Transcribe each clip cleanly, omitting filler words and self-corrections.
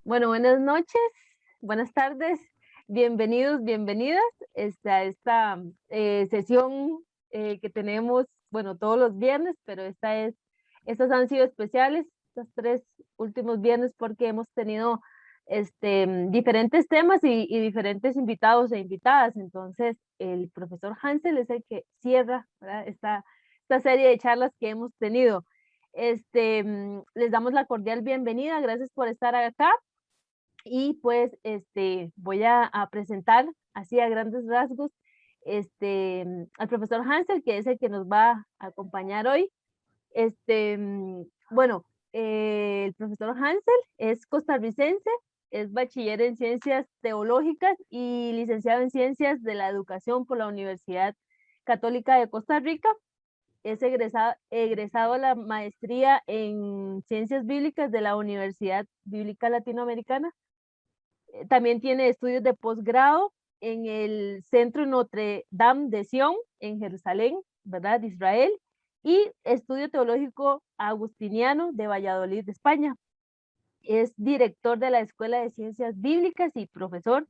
Bueno, buenas noches, buenas tardes, bienvenidos, bienvenidas a esta sesión que tenemos, bueno, todos los viernes, pero estas han sido especiales, estos tres últimos viernes, porque hemos tenido diferentes temas y diferentes invitados e invitadas. Entonces, el profesor Hansel es el que cierra, ¿verdad? Esta serie de charlas que hemos tenido. Les damos la cordial bienvenida, gracias por estar acá. Y pues, voy a presentar así a grandes rasgos, al profesor Hansel, que es el que nos va a acompañar hoy. Bueno, el profesor Hansel es costarricense, es bachiller en Ciencias Teológicas y licenciado en Ciencias de la Educación por la Universidad Católica de Costa Rica. Es egresado a la maestría en Ciencias Bíblicas de la Universidad Bíblica Latinoamericana. También tiene estudios de posgrado en el Centro Notre Dame de Sion, en Jerusalén, ¿verdad? De Israel, y estudio teológico agustiniano de Valladolid, de España. Es director de la Escuela de Ciencias Bíblicas y profesor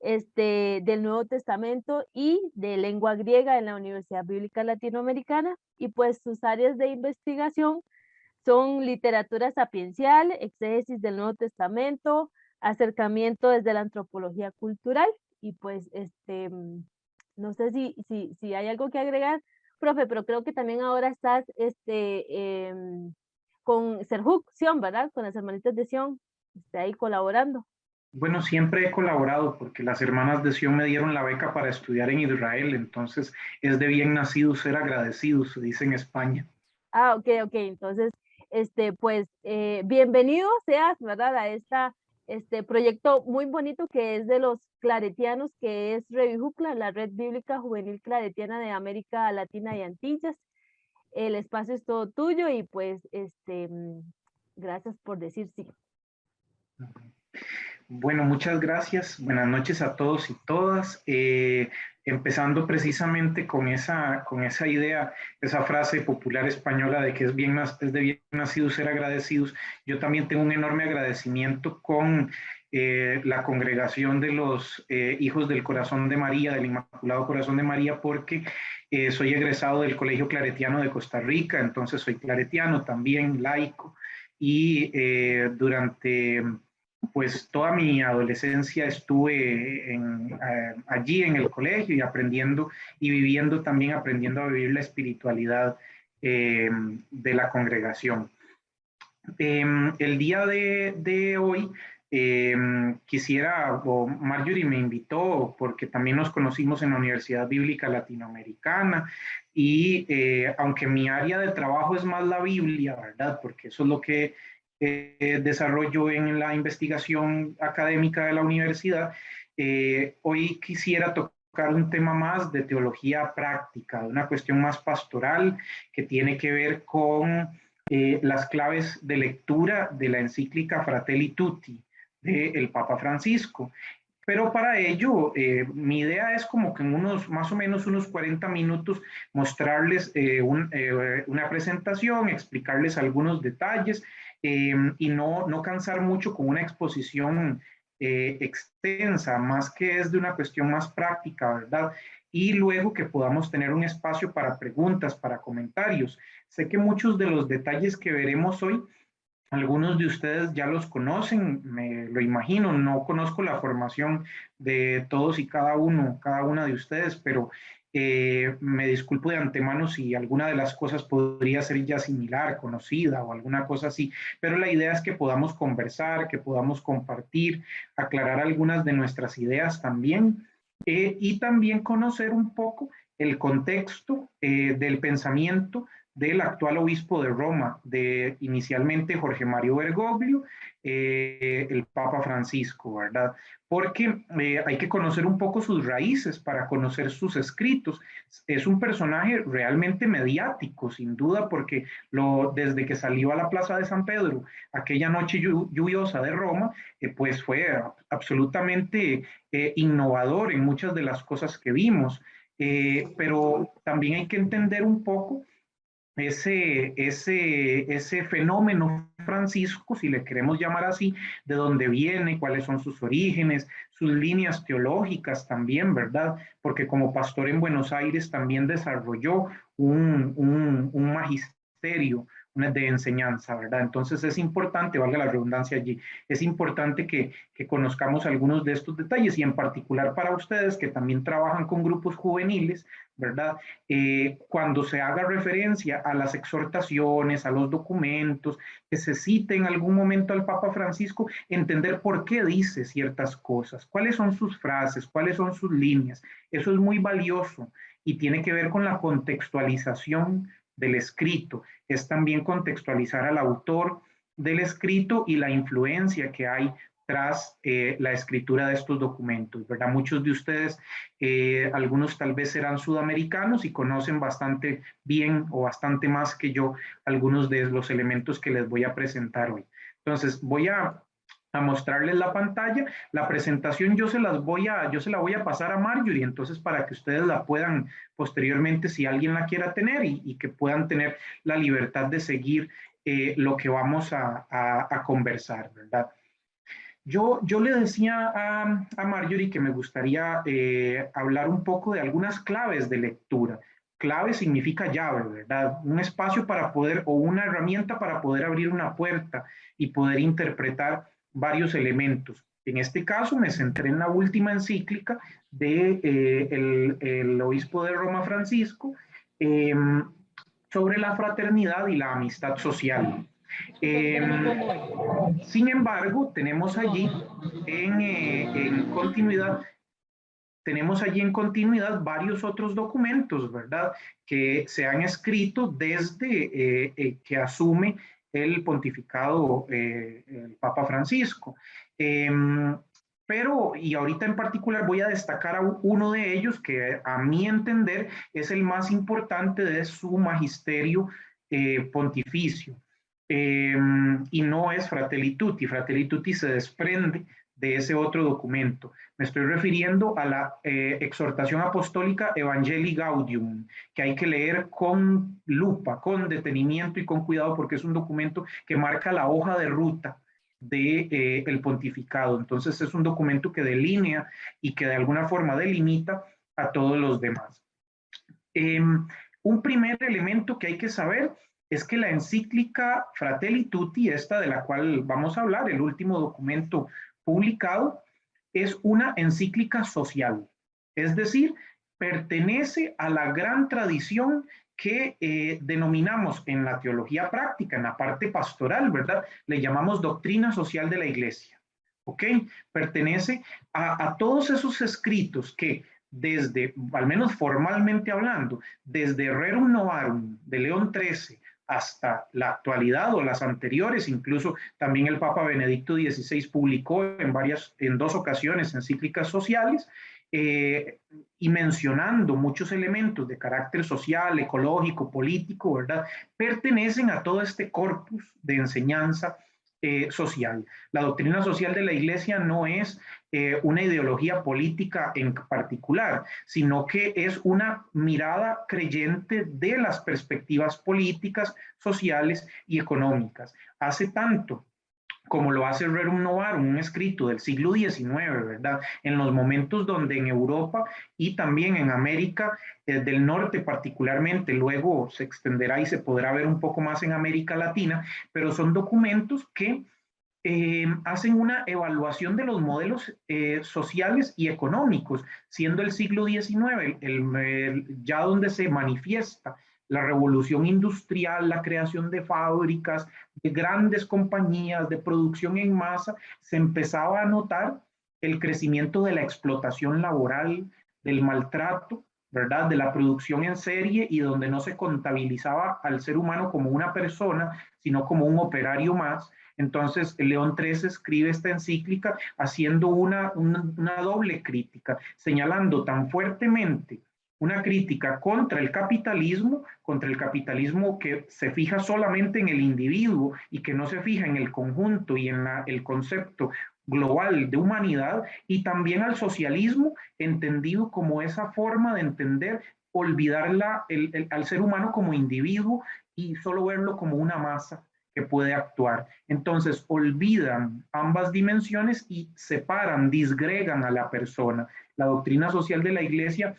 del Nuevo Testamento y de lengua griega en la Universidad Bíblica Latinoamericana, y pues sus áreas de investigación son literatura sapiencial, exégesis del Nuevo Testamento, acercamiento desde la antropología cultural. Y pues, no sé si hay algo que agregar, profe, pero creo que también ahora estás con Serjuk Sion, ¿verdad? Con las hermanitas de Sion, ahí colaborando. Bueno, siempre he colaborado porque las hermanas de Sion me dieron la beca para estudiar en Israel, entonces es de bien nacido ser agradecido, se dice en España. Ah, ok, ok. Entonces, pues, bienvenido seas, ¿verdad? A este proyecto muy bonito que es de los claretianos, que es Revijucla, la Red Bíblica Juvenil Claretiana de América Latina y Antillas. El espacio es todo tuyo y pues, gracias por decir sí. Bueno, muchas gracias. Buenas noches a todos y todas. Empezando precisamente con esa idea, esa frase popular española de que es de bien nacido ser agradecidos. Yo también tengo un enorme agradecimiento con la congregación de los hijos del Corazón de María, del Inmaculado Corazón de María, porque soy egresado del Colegio Claretiano de Costa Rica, entonces soy claretiano también, laico, y durante pues toda mi adolescencia estuve allí en el colegio y aprendiendo y viviendo también, aprendiendo a vivir la espiritualidad de la congregación. El día de hoy eh, o Marjorie me invitó porque también nos conocimos en la Universidad Bíblica Latinoamericana y aunque mi área de trabajo es más la Biblia, ¿verdad? Porque eso es lo que desarrollo en la investigación académica de la universidad, hoy quisiera tocar un tema más de teología práctica, de una cuestión más pastoral que tiene que ver con las claves de lectura de la encíclica Fratelli Tutti del Papa Francisco. Pero para ello, mi idea es como que en más o menos unos 40 minutos, mostrarles una presentación, explicarles algunos detalles y no cansar mucho con una exposición extensa, más que es de una cuestión más práctica, ¿verdad? Y luego que podamos tener un espacio para preguntas, para comentarios. Sé que muchos de los detalles que veremos hoy, algunos de ustedes ya los conocen, me lo imagino, no conozco la formación de todos y cada una de ustedes, pero me disculpo de antemano si alguna de las cosas podría ser ya similar, conocida o alguna cosa así, pero la idea es que podamos conversar, que podamos compartir, aclarar algunas de nuestras ideas también y también conocer un poco el contexto del pensamiento del actual obispo de Roma, de inicialmente Jorge Mario Bergoglio, el Papa Francisco, ¿verdad? Porque hay que conocer un poco sus raíces para conocer sus escritos. Es un personaje realmente mediático, sin duda, porque desde que salió a la Plaza de San Pedro, aquella noche lluviosa de Roma, pues fue absolutamente innovador en muchas de las cosas que vimos. Pero también hay que entender un poco ese fenómeno Francisco, si le queremos llamar así, de dónde viene, cuáles son sus orígenes, sus líneas teológicas también, ¿verdad? Porque como pastor en Buenos Aires también desarrolló un magisterio de enseñanza, ¿verdad? Entonces es importante, valga la redundancia allí, es importante que conozcamos algunos de estos detalles y en particular para ustedes que también trabajan con grupos juveniles, ¿verdad? Cuando se haga referencia a las exhortaciones, a los documentos, que se cite en algún momento al Papa Francisco, entender por qué dice ciertas cosas, cuáles son sus frases, cuáles son sus líneas. Eso es muy valioso y tiene que ver con la contextualización del escrito, es también contextualizar al autor del escrito y la influencia que hay tras la escritura de estos documentos, ¿verdad? Muchos de ustedes, algunos tal vez serán sudamericanos y conocen bastante bien o bastante más que yo algunos de los elementos que les voy a presentar hoy. Entonces, voy a mostrarles la pantalla. La presentación yo se la voy a pasar a Marjorie, entonces para que ustedes la puedan posteriormente, si alguien la quiera tener y que puedan tener la libertad de seguir lo que vamos a conversar, ¿verdad? Yo le decía a Marjorie que me gustaría hablar un poco de algunas claves de lectura. Clave significa llave, ¿verdad? Un espacio para poder, o una herramienta para poder abrir una puerta y poder interpretar varios elementos. En este caso me centré en la última encíclica de el obispo de Roma, Francisco, eh, sobre la fraternidad y la amistad social. Eh, Sin embargo, tenemos allí en continuidad varios otros documentos, ¿verdad? Que se han escrito desde que asume el pontificado el Papa Francisco. Eh, y ahorita en particular voy a destacar a uno de ellos que a mi entender es el más importante de su magisterio pontificio. Y no es Fratelli Tutti. Fratelli Tutti se desprende de ese otro documento. Me estoy refiriendo a la exhortación apostólica Evangelii Gaudium, que hay que leer con lupa, con detenimiento y con cuidado, porque es un documento que marca la hoja de ruta del pontificado. Entonces es un documento que delinea y que de alguna forma delimita a todos los demás. Un primer elemento que hay que saber es que la encíclica Fratelli Tutti, esta de la cual vamos a hablar, el último documento publicado, es una encíclica social, es decir, pertenece a la gran tradición que denominamos en la teología práctica, en la parte pastoral, ¿verdad? Le llamamos doctrina social de la Iglesia, ¿ok? Pertenece a todos esos escritos que desde, al menos formalmente hablando, desde Rerum Novarum de León XIII hasta la actualidad o las anteriores, incluso también el Papa Benedicto XVI publicó en dos ocasiones encíclicas sociales, y mencionando muchos elementos de carácter social, ecológico, político, ¿verdad? Pertenecen a todo este corpus de enseñanza social. La doctrina social de la Iglesia no es una ideología política en particular, sino que es una mirada creyente de las perspectivas políticas, sociales y económicas. Hace tanto como lo hace Rerum Novarum, un escrito del siglo XIX, ¿verdad? En los momentos donde en Europa y también en América del Norte particularmente, luego se extenderá y se podrá ver un poco más en América Latina, pero son documentos que hacen una evaluación de los modelos sociales y económicos, siendo el siglo XIX ya donde se manifiesta la revolución industrial, la creación de fábricas, de grandes compañías, de producción en masa, se empezaba a notar el crecimiento de la explotación laboral, del maltrato, ¿verdad? De la producción en serie y donde no se contabilizaba al ser humano como una persona, sino como un operario más. Entonces, León XIII escribe esta encíclica haciendo una doble crítica, señalando tan fuertemente una crítica contra el capitalismo que se fija solamente en el individuo y que no se fija en el conjunto y en el concepto global de humanidad, y también al socialismo, entendido como esa forma de entender, olvidar al ser humano como individuo y solo verlo como una masa que puede actuar. Entonces olvidan ambas dimensiones y separan, disgregan a la persona. La doctrina social de la Iglesia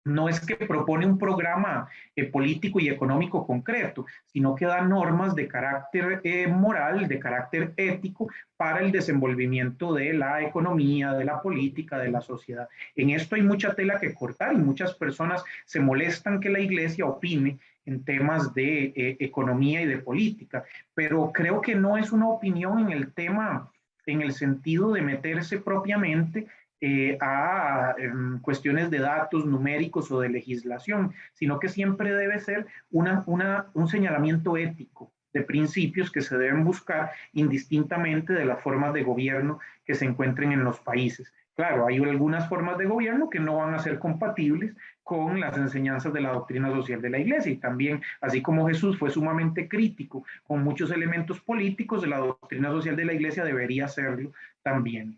no es que propone un programa político y económico concreto, sino que da normas de carácter moral, de carácter ético para el desenvolvimiento de la economía, de la política, de la sociedad. En esto hay mucha tela que cortar y muchas personas se molestan que la Iglesia opine en temas de economía y de política, pero creo que no es una opinión en el tema, en el sentido de meterse propiamente a cuestiones de datos numéricos o de legislación, sino que siempre debe ser un señalamiento ético de principios que se deben buscar indistintamente de las formas de gobierno que se encuentren en los países. Claro, hay algunas formas de gobierno que no van a ser compatibles con las enseñanzas de la doctrina social de la Iglesia y también, así como Jesús fue sumamente crítico con muchos elementos políticos, de la doctrina social de la Iglesia debería serlo también.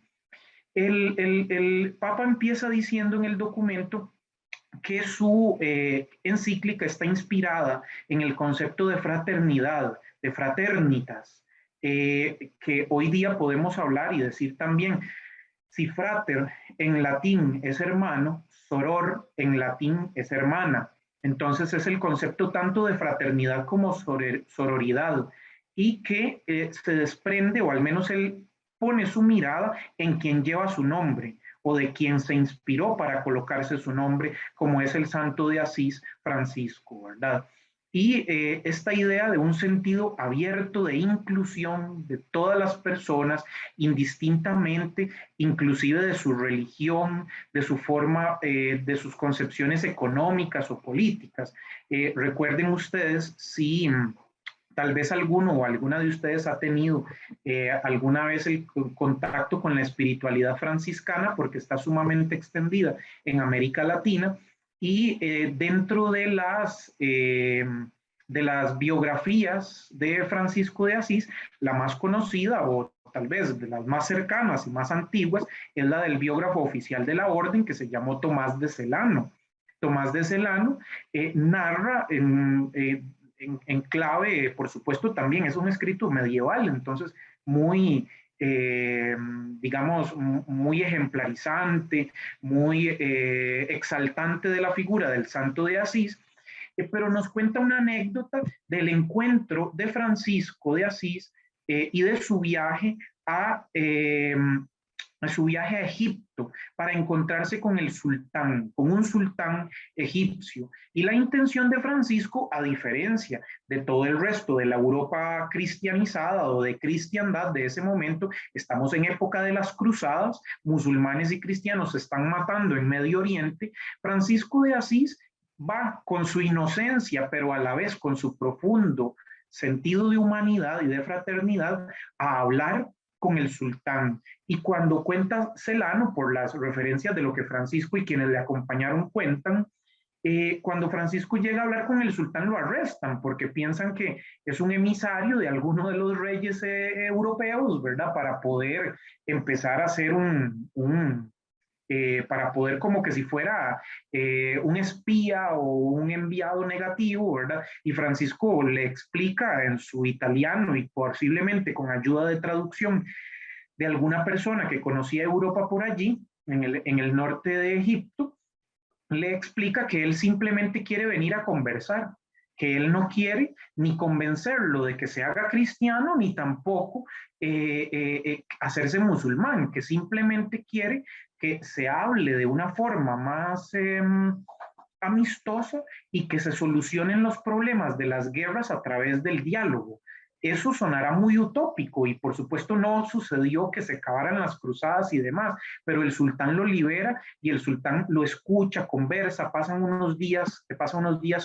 El Papa empieza diciendo en el documento que su encíclica está inspirada en el concepto de fraternidad, de fraternitas, que hoy día podemos hablar y decir también, si frater en latín es hermano, soror en latín es hermana. Entonces es el concepto tanto de fraternidad como sororidad y que se desprende, o al menos él pone su mirada en quien lleva su nombre o de quien se inspiró para colocarse su nombre, como es el santo de Asís, Francisco, ¿verdad? Y esta idea de un sentido abierto de inclusión de todas las personas, indistintamente, inclusive de su religión, de su forma, de sus concepciones económicas o políticas. Recuerden ustedes, si tal vez alguno o alguna de ustedes ha tenido alguna vez el contacto con la espiritualidad franciscana, porque está sumamente extendida en América Latina, y dentro de las biografías de Francisco de Asís, la más conocida o tal vez de las más cercanas y más antiguas es la del biógrafo oficial de la orden, que se llamó Tomás de Celano. Tomás de Celano narra en clave, por supuesto, también es un escrito medieval, entonces muy, digamos, muy ejemplarizante, muy exaltante de la figura del santo de Asís, pero nos cuenta una anécdota del encuentro de Francisco de Asís y de su viaje a Egipto para encontrarse con el sultán, con un sultán egipcio. Y la intención de Francisco, a diferencia de todo el resto de la Europa cristianizada o de cristiandad de ese momento, estamos en época de las cruzadas, musulmanes y cristianos se están matando en Medio Oriente. Francisco de Asís va con su inocencia, pero a la vez con su profundo sentido de humanidad y de fraternidad a hablar con el sultán. Y cuando cuenta Celano, por las referencias de lo que Francisco y quienes le acompañaron cuentan, cuando Francisco llega a hablar con el sultán lo arrestan porque piensan que es un emisario de alguno de los reyes europeos, ¿verdad? Para poder empezar a hacer para poder como que si fuera un espía o un enviado negativo, ¿verdad? Y Francisco le explica en su italiano y posiblemente con ayuda de traducción de alguna persona que conocía Europa por allí, en el norte de Egipto, le explica que él simplemente quiere venir a conversar, que él no quiere ni convencerlo de que se haga cristiano, ni tampoco hacerse musulmán, que simplemente quiere que se hable de una forma más amistosa y que se solucionen los problemas de las guerras a través del diálogo. Eso sonará muy utópico y por supuesto no sucedió que se acabaran las cruzadas y demás, pero el sultán lo libera y el sultán lo escucha, conversa, pasa unos días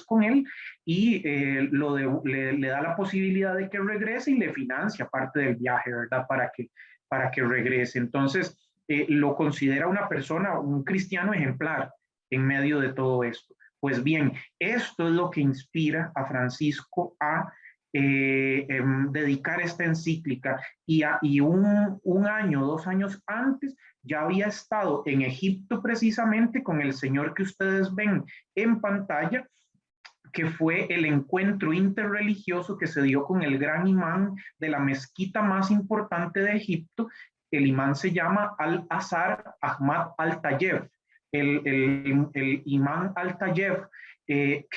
con él y le da la posibilidad de que regrese y le financia parte del viaje, ¿verdad? Para que regrese. Entonces, lo considera una persona, un cristiano ejemplar en medio de todo esto. Pues bien, esto es lo que inspira a Francisco a dedicar esta encíclica y un año, 2 años antes ya había estado en Egipto precisamente con el señor que ustedes ven en pantalla que fue el encuentro interreligioso que se dio con el gran imán de la mezquita más importante de Egipto. El imán se llama Al-Azhar Ahmad Al-Tayeb. El imán Al-Tayeb, que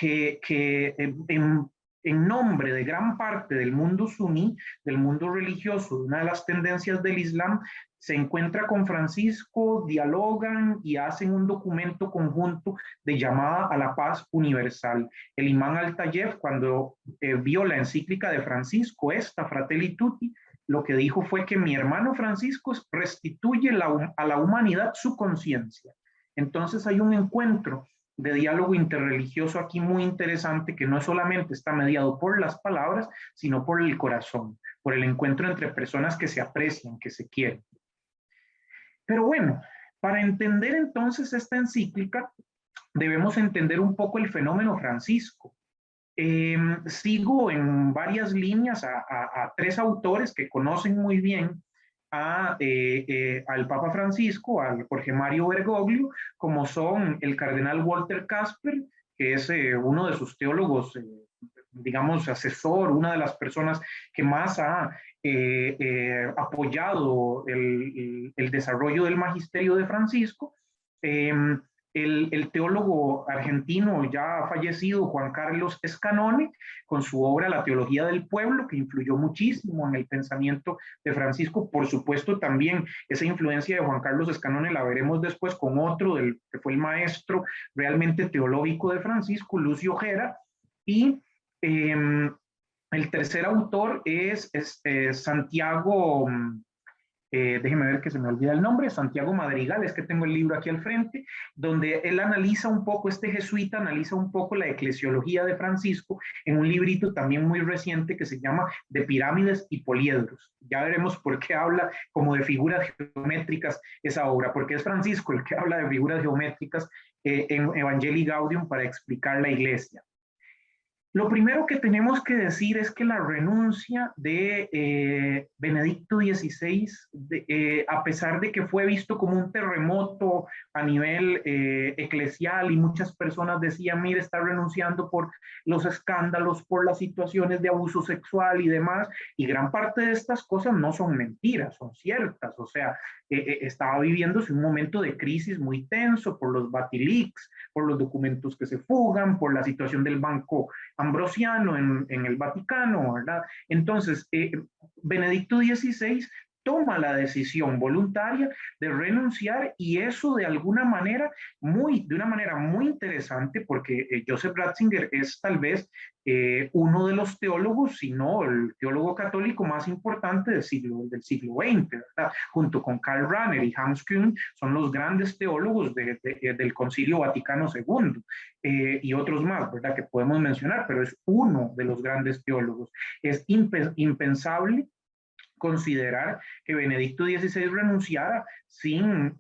en nombre de gran parte del mundo suní, del mundo religioso, de una de las tendencias del Islam, se encuentra con Francisco, dialogan y hacen un documento conjunto de llamada a la paz universal. El imán Al-Tayeb, cuando vio la encíclica de Francisco, esta Fratelli Tutti, lo que dijo fue que mi hermano Francisco restituye a la humanidad su conciencia. Entonces hay un encuentro de diálogo interreligioso aquí muy interesante, que no solamente está mediado por las palabras, sino por el corazón, por el encuentro entre personas que se aprecian, que se quieren. Pero bueno, para entender entonces esta encíclica, debemos entender un poco el fenómeno Francisco. Sigo en varias líneas a tres autores que conocen muy bien al Papa Francisco, al Jorge Mario Bergoglio, como son el cardenal Walter Casper, que es uno de sus teólogos, digamos, asesor, una de las personas que más ha apoyado el desarrollo del magisterio de Francisco. El teólogo argentino ya fallecido Juan Carlos Scanone, con su obra La Teología del Pueblo, que influyó muchísimo en el pensamiento de Francisco. Por supuesto, también esa influencia de Juan Carlos Scanone la veremos después con otro, que fue el maestro realmente teológico de Francisco, Lucio Gera. Y el tercer autor es Santiago... déjeme ver que se me olvida el nombre, Santiago Madrigal, es que tengo el libro aquí al frente, donde él analiza un poco, este jesuita analiza un poco la eclesiología de Francisco en un librito también muy reciente que se llama De pirámides y poliedros. Ya veremos por qué habla como de figuras geométricas esa obra, porque es Francisco el que habla de figuras geométricas en Evangelii Gaudium para explicar la iglesia. Lo primero que tenemos que decir es que la renuncia de Benedicto XVI, a pesar de que fue visto como un terremoto a nivel eclesial y muchas personas decían, mire, está renunciando por los escándalos, por las situaciones de abuso sexual y demás, y gran parte de estas cosas no son mentiras, son ciertas. O sea, estaba viviéndose un momento de crisis muy tenso por los Batilix, por los documentos que se fugan, por la situación del Banco Ambrosiano en el Vaticano, ¿verdad? Entonces, Benedicto XVI toma la decisión voluntaria de renunciar, y eso de alguna manera, de una manera muy interesante, porque Joseph Ratzinger es tal vez uno de los teólogos, si no el teólogo católico más importante del siglo XX, ¿verdad? Junto con Karl Rahner y Hans Küng, son los grandes teólogos del Concilio Vaticano II, y otros más, ¿verdad? Que podemos mencionar, pero es uno de los grandes teólogos. Es impensable considerar que Benedicto XVI renunciara sin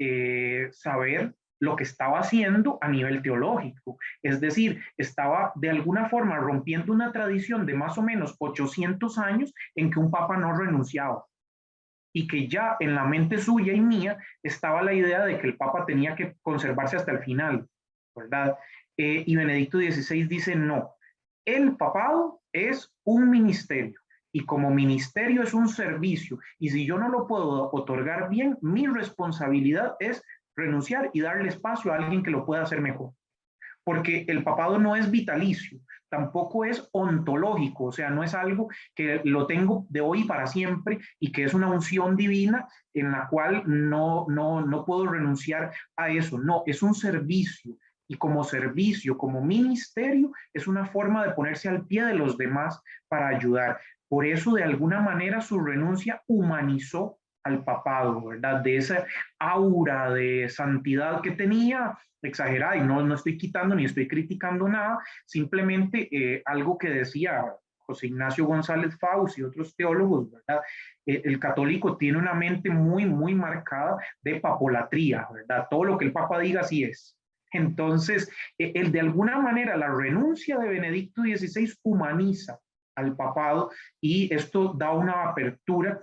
saber lo que estaba haciendo a nivel teológico. Es decir, estaba de alguna forma rompiendo una tradición de más o menos 800 años en que un papa no renunciaba, y que ya en la mente suya y mía estaba la idea de que el papa tenía que conservarse hasta el final, ¿verdad? Y Benedicto XVI dice, no, el papado es un ministerio, y como ministerio es un servicio, y si yo no lo puedo otorgar bien, mi responsabilidad es renunciar y darle espacio a alguien que lo pueda hacer mejor. Porque el papado no es vitalicio, tampoco es ontológico, o sea, no es algo que lo tengo de hoy para siempre y que es una unción divina en la cual no puedo renunciar a eso. No, es un servicio, y como servicio, como ministerio, es una forma de ponerse al pie de los demás para ayudar. Por eso, de alguna manera, su renuncia humanizó al papado, ¿verdad? De esa aura de santidad que tenía, exagerada, y no estoy quitando ni estoy criticando nada, simplemente algo que decía José Ignacio González Faust y otros teólogos, ¿verdad? El católico tiene una mente muy, muy marcada de papolatría, ¿verdad? Todo lo que el papa diga así es. Entonces, de alguna manera, la renuncia de Benedicto XVI humaniza al papado, y esto da una apertura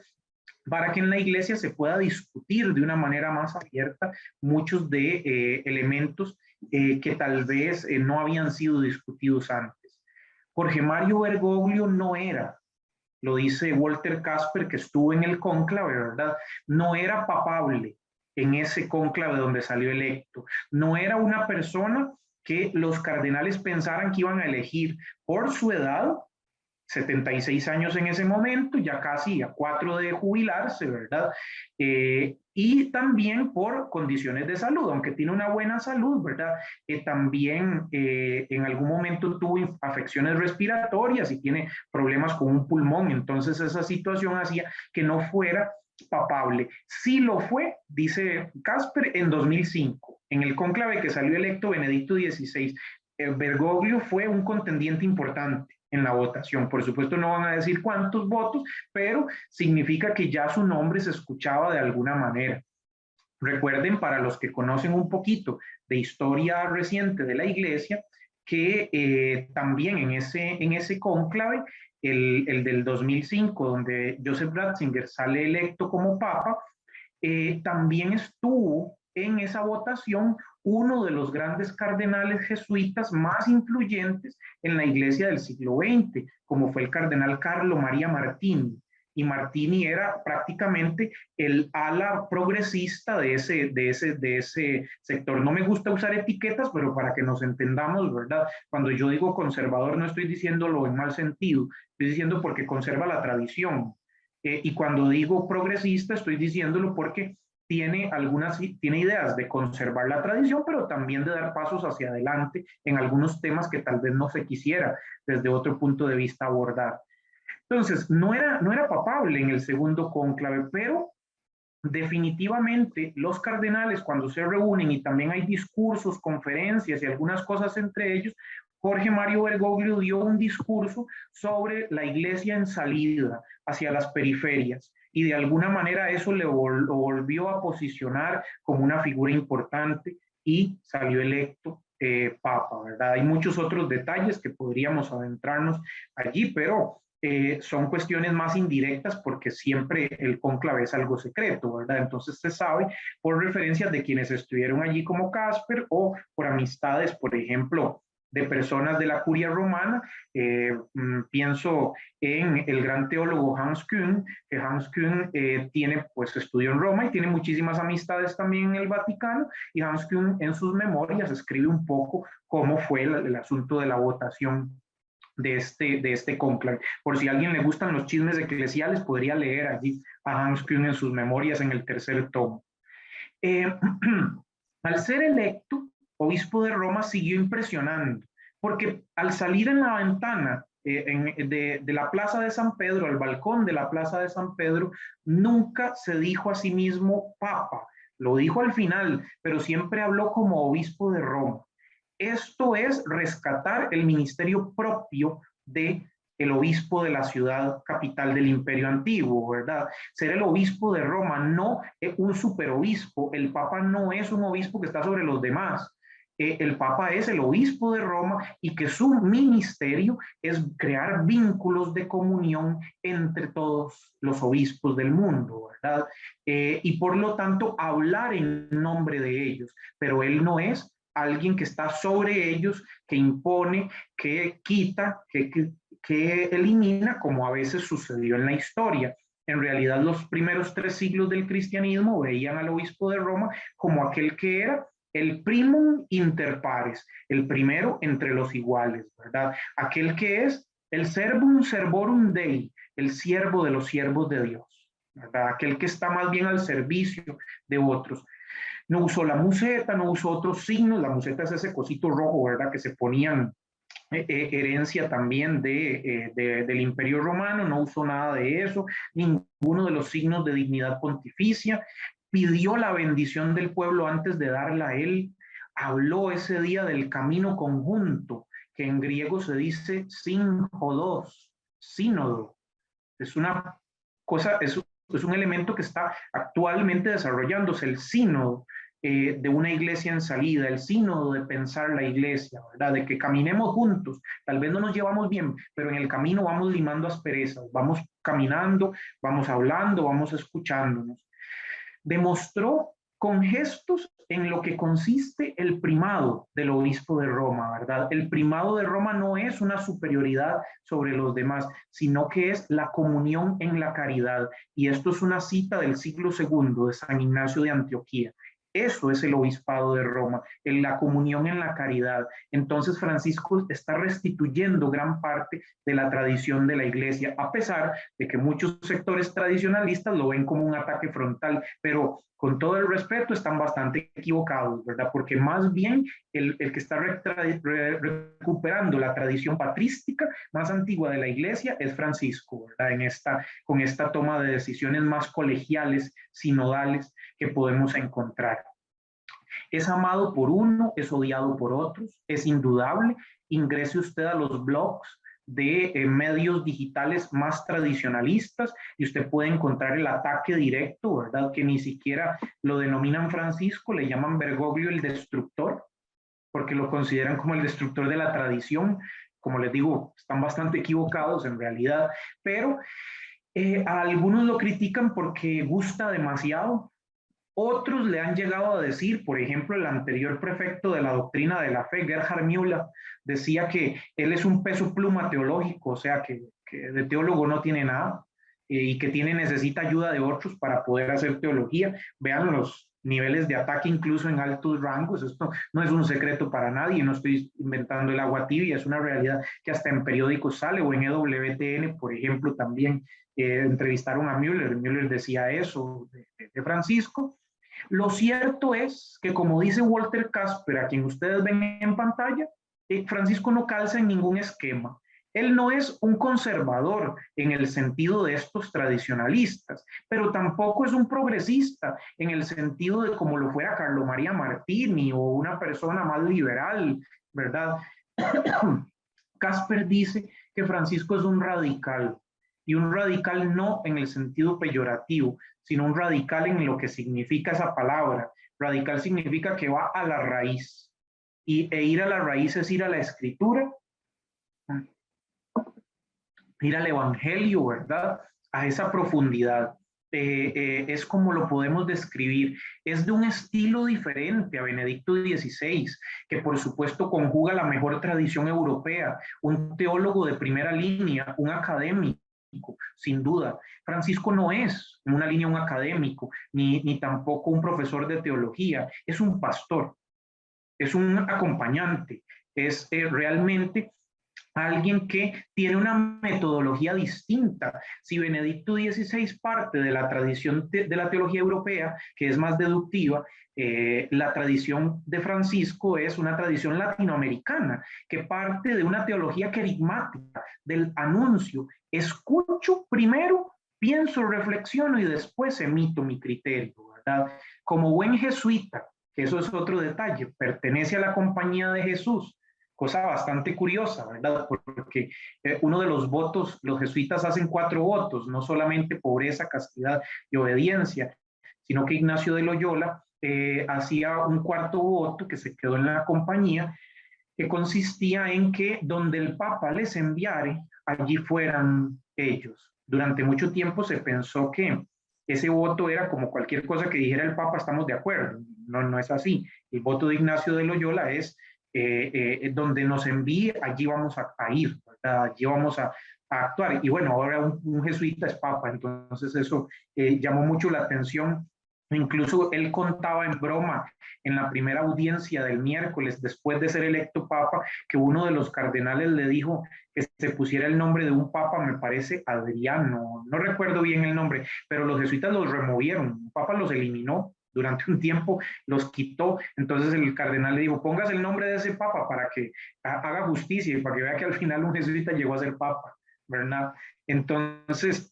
para que en la iglesia se pueda discutir de una manera más abierta muchos de elementos que tal vez no habían sido discutidos antes. Jorge Mario Bergoglio no era, lo dice Walter Casper, que estuvo en el cónclave, ¿verdad? No era papable en ese cónclave donde salió electo. No era una persona que los cardenales pensaran que iban a elegir por su edad, 76 años en ese momento, ya casi a 4 de jubilarse, ¿verdad? Y también por condiciones de salud, aunque tiene una buena salud, ¿verdad? También en algún momento tuvo afecciones respiratorias y tiene problemas con un pulmón, entonces esa situación hacía que no fuera papable. Sí lo fue, dice Casper, en 2005, en el cónclave que salió electo Benedicto XVI. Bergoglio fue un contendiente importante en la votación. Por supuesto no van a decir cuántos votos, pero significa que ya su nombre se escuchaba de alguna manera. Recuerden, para los que conocen un poquito de historia reciente de la Iglesia, que también en ese cónclave, el del 2005, donde Joseph Ratzinger sale electo como papa, también estuvo en esa votación uno de los grandes cardenales jesuitas más influyentes en la iglesia del siglo XX, como fue el cardenal Carlo Maria Martini. Y Martini era prácticamente el ala progresista de ese sector. No me gusta usar etiquetas, pero para que nos entendamos, ¿verdad? Cuando yo digo conservador no estoy diciéndolo en mal sentido, estoy diciendo porque conserva la tradición. Y cuando digo progresista estoy diciéndolo porque tiene ideas de conservar la tradición, pero también de dar pasos hacia adelante en algunos temas que tal vez no se quisiera desde otro punto de vista abordar. Entonces, no era papable en el segundo cónclave, pero definitivamente los cardenales cuando se reúnen y también hay discursos, conferencias y algunas cosas entre ellos, Jorge Mario Bergoglio dio un discurso sobre la iglesia en salida hacia las periferias y de alguna manera eso lo volvió a posicionar como una figura importante y salió electo papa, ¿verdad? Hay muchos otros detalles que podríamos adentrarnos allí, pero son cuestiones más indirectas porque siempre el cónclave es algo secreto, ¿verdad? Entonces se sabe por referencias de quienes estuvieron allí como Casper o por amistades, por ejemplo, de personas de la curia romana. Pienso en el gran teólogo Hans Küng, que Hans Küng pues estudió en Roma y tiene muchísimas amistades también en el Vaticano, y Hans Küng en sus memorias escribe un poco cómo fue el asunto de la votación de este cónclave. Por si a alguien le gustan los chismes eclesiales, podría leer allí a Hans Küng en sus memorias en el tercer tomo. Al ser electo, obispo de Roma siguió impresionando, porque al salir en la ventana de la Plaza de San Pedro, al balcón de la Plaza de San Pedro, nunca se dijo a sí mismo papa, lo dijo al final, pero siempre habló como obispo de Roma. Esto es rescatar el ministerio propio de el obispo de la ciudad capital del Imperio Antiguo, ¿verdad? Ser el obispo de Roma, no un superobispo. El Papa no es un obispo que está sobre los demás. El Papa es el obispo de Roma y que su ministerio es crear vínculos de comunión entre todos los obispos del mundo, ¿verdad? Y por lo tanto hablar en nombre de ellos, pero él no es alguien que está sobre ellos, que impone, que quita, que elimina, como a veces sucedió en la historia. En realidad, los primeros 3 siglos del cristianismo veían al obispo de Roma como aquel que era el primum inter pares, el primero entre los iguales, ¿verdad? Aquel que es el servum servorum Dei, el siervo de los siervos de Dios, ¿verdad? Aquel que está más bien al servicio de otros. No usó la museta, no usó otros signos. La museta es ese cosito rojo, ¿verdad? Que se ponían herencia también del Imperio Romano. No usó nada de eso, ninguno de los signos de dignidad pontificia. Pidió la bendición del pueblo antes de darla a él. Habló ese día del camino conjunto, que en griego se dice sinjodos, sínodo. Es una cosa, es un elemento que está actualmente desarrollándose, el sínodo de una iglesia en salida, el sínodo de pensar la iglesia, ¿verdad? De que caminemos juntos, tal vez no nos llevamos bien, pero en el camino vamos limando asperezas, vamos caminando, vamos hablando, vamos escuchándonos. Demostró con gestos en lo que consiste el primado del obispo de Roma, ¿verdad? El primado de Roma no es una superioridad sobre los demás, sino que es la comunión en la caridad. Y esto es una cita del siglo II de San Ignacio de Antioquía. Eso es el obispado de Roma, en la comunión en la caridad. Entonces Francisco está restituyendo gran parte de la tradición de la iglesia, a pesar de que muchos sectores tradicionalistas lo ven como un ataque frontal, pero con todo el respeto están bastante equivocados, ¿verdad? Porque más bien el que está recuperando la tradición patrística más antigua de la iglesia es Francisco, ¿verdad? Con esta toma de decisiones más colegiales, sinodales que podemos encontrar. Es amado por uno, es odiado por otros, es indudable. Ingrese usted a los blogs de medios digitales más tradicionalistas y usted puede encontrar el ataque directo, ¿verdad? Que ni siquiera lo denominan Francisco, le llaman Bergoglio el destructor, porque lo consideran como el destructor de la tradición. Como les digo, están bastante equivocados en realidad, pero a algunos lo critican porque gusta demasiado. Otros le han llegado a decir, por ejemplo, el anterior prefecto de la doctrina de la fe, Gerhard Müller, decía que él es un peso pluma teológico, o sea, que de teólogo no tiene nada y que necesita ayuda de otros para poder hacer teología. Vean los niveles de ataque incluso en altos rangos. Esto no es un secreto para nadie, no estoy inventando el agua tibia, es una realidad que hasta en periódicos sale, o en EWTN, por ejemplo, también entrevistaron a Müller. Müller decía eso de Francisco. Lo cierto es que, como dice Walter Casper, a quien ustedes ven en pantalla, Francisco no calza en ningún esquema. Él no es un conservador en el sentido de estos tradicionalistas, pero tampoco es un progresista en el sentido de como lo fuera Carlo María Martini o una persona más liberal, ¿verdad? Casper dice que Francisco es un radical, y un radical no en el sentido peyorativo, sino un radical en lo que significa esa palabra. Radical significa que va a la raíz, e ir a la raíz es ir a la escritura, ir al evangelio, ¿verdad? A esa profundidad. Es como lo podemos describir. Es de un estilo diferente a Benedicto XVI, que por supuesto conjuga la mejor tradición europea, un teólogo de primera línea, un académico, sin duda. Francisco no es en una línea un académico, ni tampoco un profesor de teología, es un pastor, es un acompañante, es realmente alguien que tiene una metodología distinta. Si Benedicto XVI parte de la tradición de la teología europea, que es más deductiva, la tradición de Francisco es una tradición latinoamericana, que parte de una teología querigmática, del anuncio. Escucho primero, pienso, reflexiono y después emito mi criterio, ¿verdad? Como buen jesuita, que eso es otro detalle, pertenece a la Compañía de Jesús, cosa bastante curiosa, ¿verdad? Porque uno de los votos, los jesuitas hacen 4 votos, no solamente pobreza, castidad y obediencia, sino que Ignacio de Loyola hacía un 4.º voto que se quedó en la compañía, que consistía en que donde el Papa les enviare, allí fueran ellos. Durante mucho tiempo se pensó que ese voto era como cualquier cosa que dijera el Papa, estamos de acuerdo. No, no es así. El voto de Ignacio de Loyola es donde nos envíe, allí vamos a ir, ¿verdad? Allí vamos a actuar. Y bueno, ahora un jesuita es papa, entonces eso llamó mucho la atención. Incluso él contaba en broma en la primera audiencia del miércoles, después de ser electo papa, que uno de los cardenales le dijo que se pusiera el nombre de un papa, me parece Adriano, no recuerdo bien el nombre, pero los jesuitas los removieron, un papa los eliminó durante un tiempo, los quitó. Entonces el cardenal le dijo, póngase el nombre de ese papa para que haga justicia y para que vea que al final un jesuita llegó a ser papa, ¿verdad? Entonces,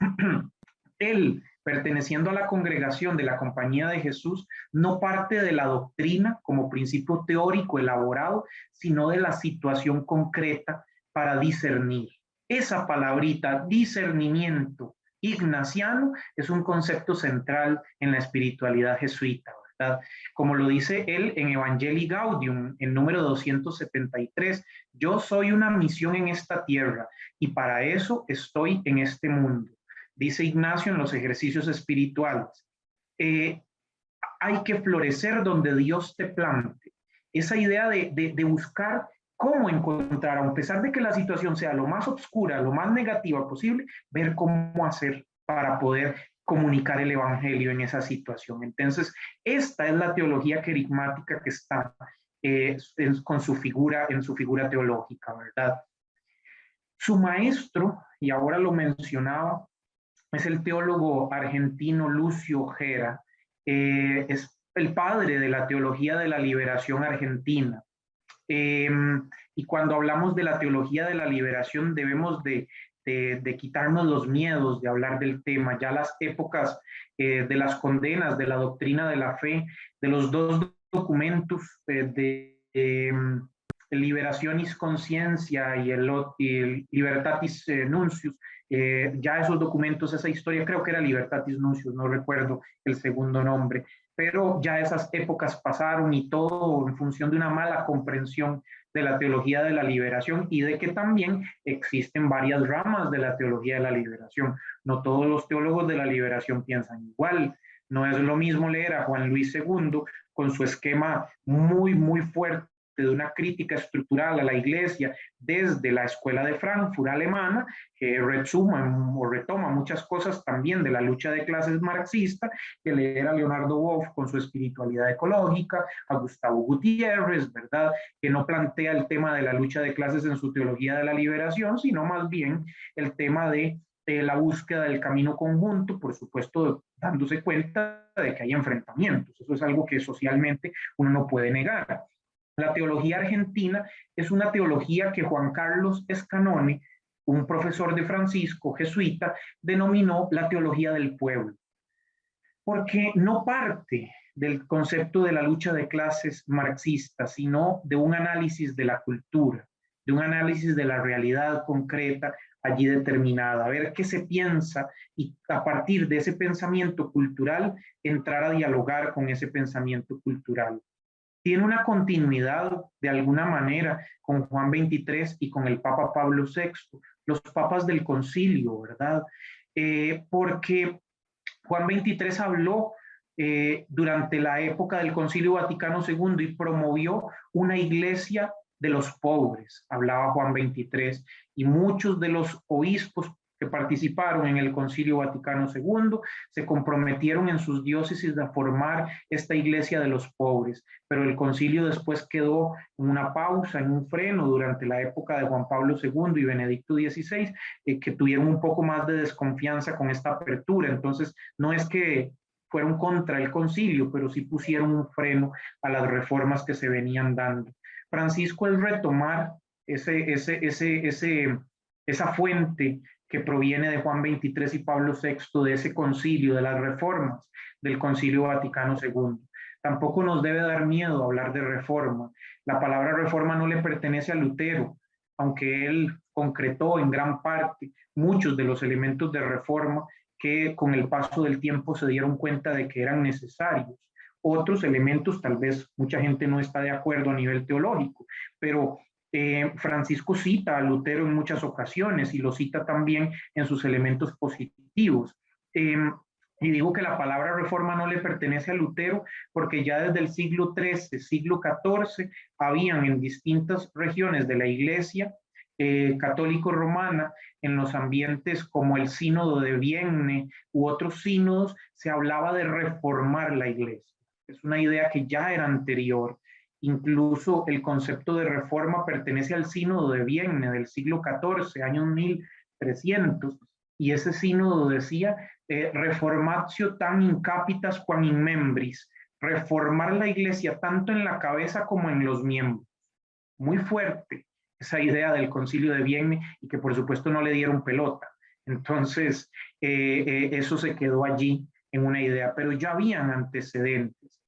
él, perteneciendo a la congregación de la Compañía de Jesús, no parte de la doctrina como principio teórico elaborado, sino de la situación concreta para discernir. Esa palabrita, discernimiento, ignaciano, es un concepto central en la espiritualidad jesuita, ¿verdad? Como lo dice él en Evangelii Gaudium, en número 273, yo soy una misión en esta tierra y para eso estoy en este mundo, dice Ignacio en los ejercicios espirituales. hay que florecer donde Dios te plante. Esa idea de buscar cómo encontrar, a pesar de que la situación sea lo más oscura, lo más negativa posible, ver cómo hacer para poder comunicar el evangelio en esa situación. Entonces, esta es la teología querigmática que está con su figura, en su figura teológica, ¿verdad? Su maestro, y ahora lo mencionaba, es el teólogo argentino Lucio Gera, es el padre de la teología de la liberación argentina. Y cuando hablamos de la teología de la liberación debemos de quitarnos los miedos de hablar del tema. Ya las épocas de las condenas, de la doctrina de la fe, de los dos documentos Liberationis Consciencia y el Libertatis Nuncius, ya esos documentos, esa historia, creo que era Libertatis Nuncius, no recuerdo el segundo nombre, pero ya esas épocas pasaron y todo en función de una mala comprensión de la teología de la liberación y de que también existen varias ramas de la teología de la liberación. No todos los teólogos de la liberación piensan igual. No es lo mismo leer a Juan Luis II con su esquema muy, muy fuerte de una crítica estructural a la iglesia desde la escuela de Frankfurt alemana, que resuma o retoma muchas cosas también de la lucha de clases marxista, que leer a Leonardo Wolff con su espiritualidad ecológica, a Gustavo Gutiérrez, ¿verdad? Que no plantea el tema de la lucha de clases en su teología de la liberación, sino más bien el tema de la búsqueda del camino conjunto, por supuesto, dándose cuenta de que hay enfrentamientos. Eso es algo que socialmente uno no puede negar. La teología argentina es una teología que Juan Carlos Escanone, un profesor de Francisco jesuita, denominó la teología del pueblo, porque no parte del concepto de la lucha de clases marxista, sino de un análisis de la cultura, de un análisis de la realidad concreta allí determinada, a ver qué se piensa y a partir de ese pensamiento cultural entrar a dialogar con ese pensamiento cultural. Tiene una continuidad de alguna manera con Juan XXIII y con el Papa Pablo VI, los papas del concilio, ¿verdad? Porque Juan XXIII habló durante la época del Concilio Vaticano II y promovió una iglesia de los pobres, hablaba Juan XXIII, y muchos de los obispos que participaron en el Concilio Vaticano II se comprometieron en sus diócesis a formar esta iglesia de los pobres, pero el concilio después quedó en una pausa, en un freno durante la época de Juan Pablo II y Benedicto XVI, que tuvieron un poco más de desconfianza con esta apertura. Entonces, no es que fueron contra el concilio, pero sí pusieron un freno a las reformas que se venían dando. Francisco es retomar esa fuente que proviene de Juan XXIII y Pablo VI, de ese concilio, de las reformas del Concilio Vaticano II. Tampoco nos debe dar miedo hablar de reforma. La palabra reforma no le pertenece a Lutero, aunque él concretó en gran parte muchos de los elementos de reforma que con el paso del tiempo se dieron cuenta de que eran necesarios. Otros elementos, tal vez mucha gente no está de acuerdo a nivel teológico, pero Francisco cita a Lutero en muchas ocasiones y lo cita también en sus elementos positivos. Y digo que la palabra reforma no le pertenece a Lutero porque ya desde el siglo XIII, siglo XIV, habían en distintas regiones de la iglesia católico-romana, en los ambientes como el sínodo de Vienne u otros sínodos, se hablaba de reformar la iglesia. Es una idea que ya era anterior. Incluso el concepto de reforma pertenece al sínodo de Vienne del siglo XIV, años 1300, y ese sínodo decía reformatio tan in capitas quam in membris, reformar la iglesia tanto en la cabeza como en los miembros. Muy fuerte esa idea del concilio de Vienne y que por supuesto no le dieron pelota. Entonces, eso se quedó allí en una idea, pero ya habían antecedentes.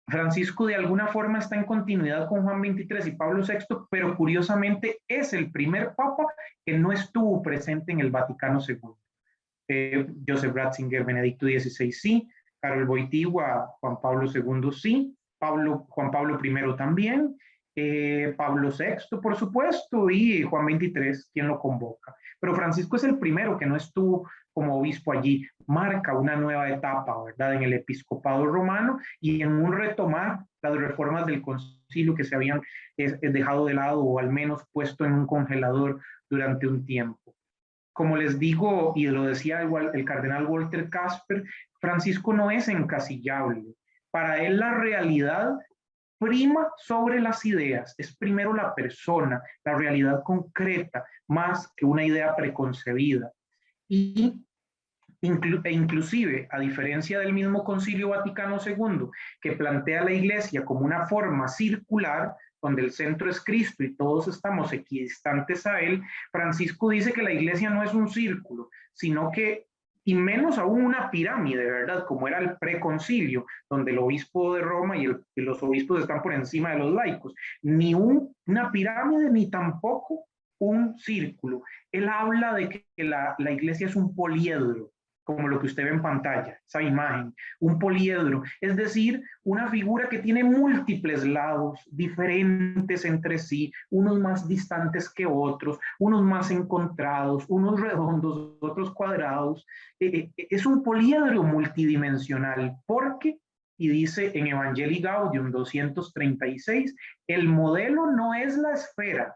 Francisco de alguna forma está en continuidad con Juan XXIII y Pablo VI, pero curiosamente es el primer papa que no estuvo presente en el Vaticano II. Joseph Ratzinger, Benedicto XVI sí, Karol Wojtyła, Juan Pablo II sí, Juan Pablo I también, Pablo VI, por supuesto, y Juan XXIII, quien lo convoca. Pero Francisco es el primero que no estuvo como obispo allí, marca una nueva etapa, ¿verdad?, en el episcopado romano y en un retomar las reformas del concilio que se habían dejado de lado o al menos puesto en un congelador durante un tiempo. Como les digo, y lo decía igual el cardenal Walter Casper, Francisco no es encasillable. Para él la realidad prima sobre las ideas, es primero la persona, la realidad concreta, más que una idea preconcebida. Y inclusive, a diferencia del mismo Concilio Vaticano II, que plantea la Iglesia como una forma circular, donde el centro es Cristo y todos estamos equidistantes a Él, Francisco dice que la Iglesia no es un círculo, sino que, y menos aún una pirámide, ¿verdad? Como era el preconcilio, donde el obispo de Roma y los obispos están por encima de los laicos, ni una pirámide, ni tampoco un círculo. Él habla de que la Iglesia es un poliedro, como lo que usted ve en pantalla, esa imagen, un poliedro, es decir, una figura que tiene múltiples lados, diferentes entre sí, unos más distantes que otros, unos más encontrados, unos redondos, otros cuadrados. Es un poliedro multidimensional, porque, y dice en Evangelii Gaudium 236, el modelo no es la esfera,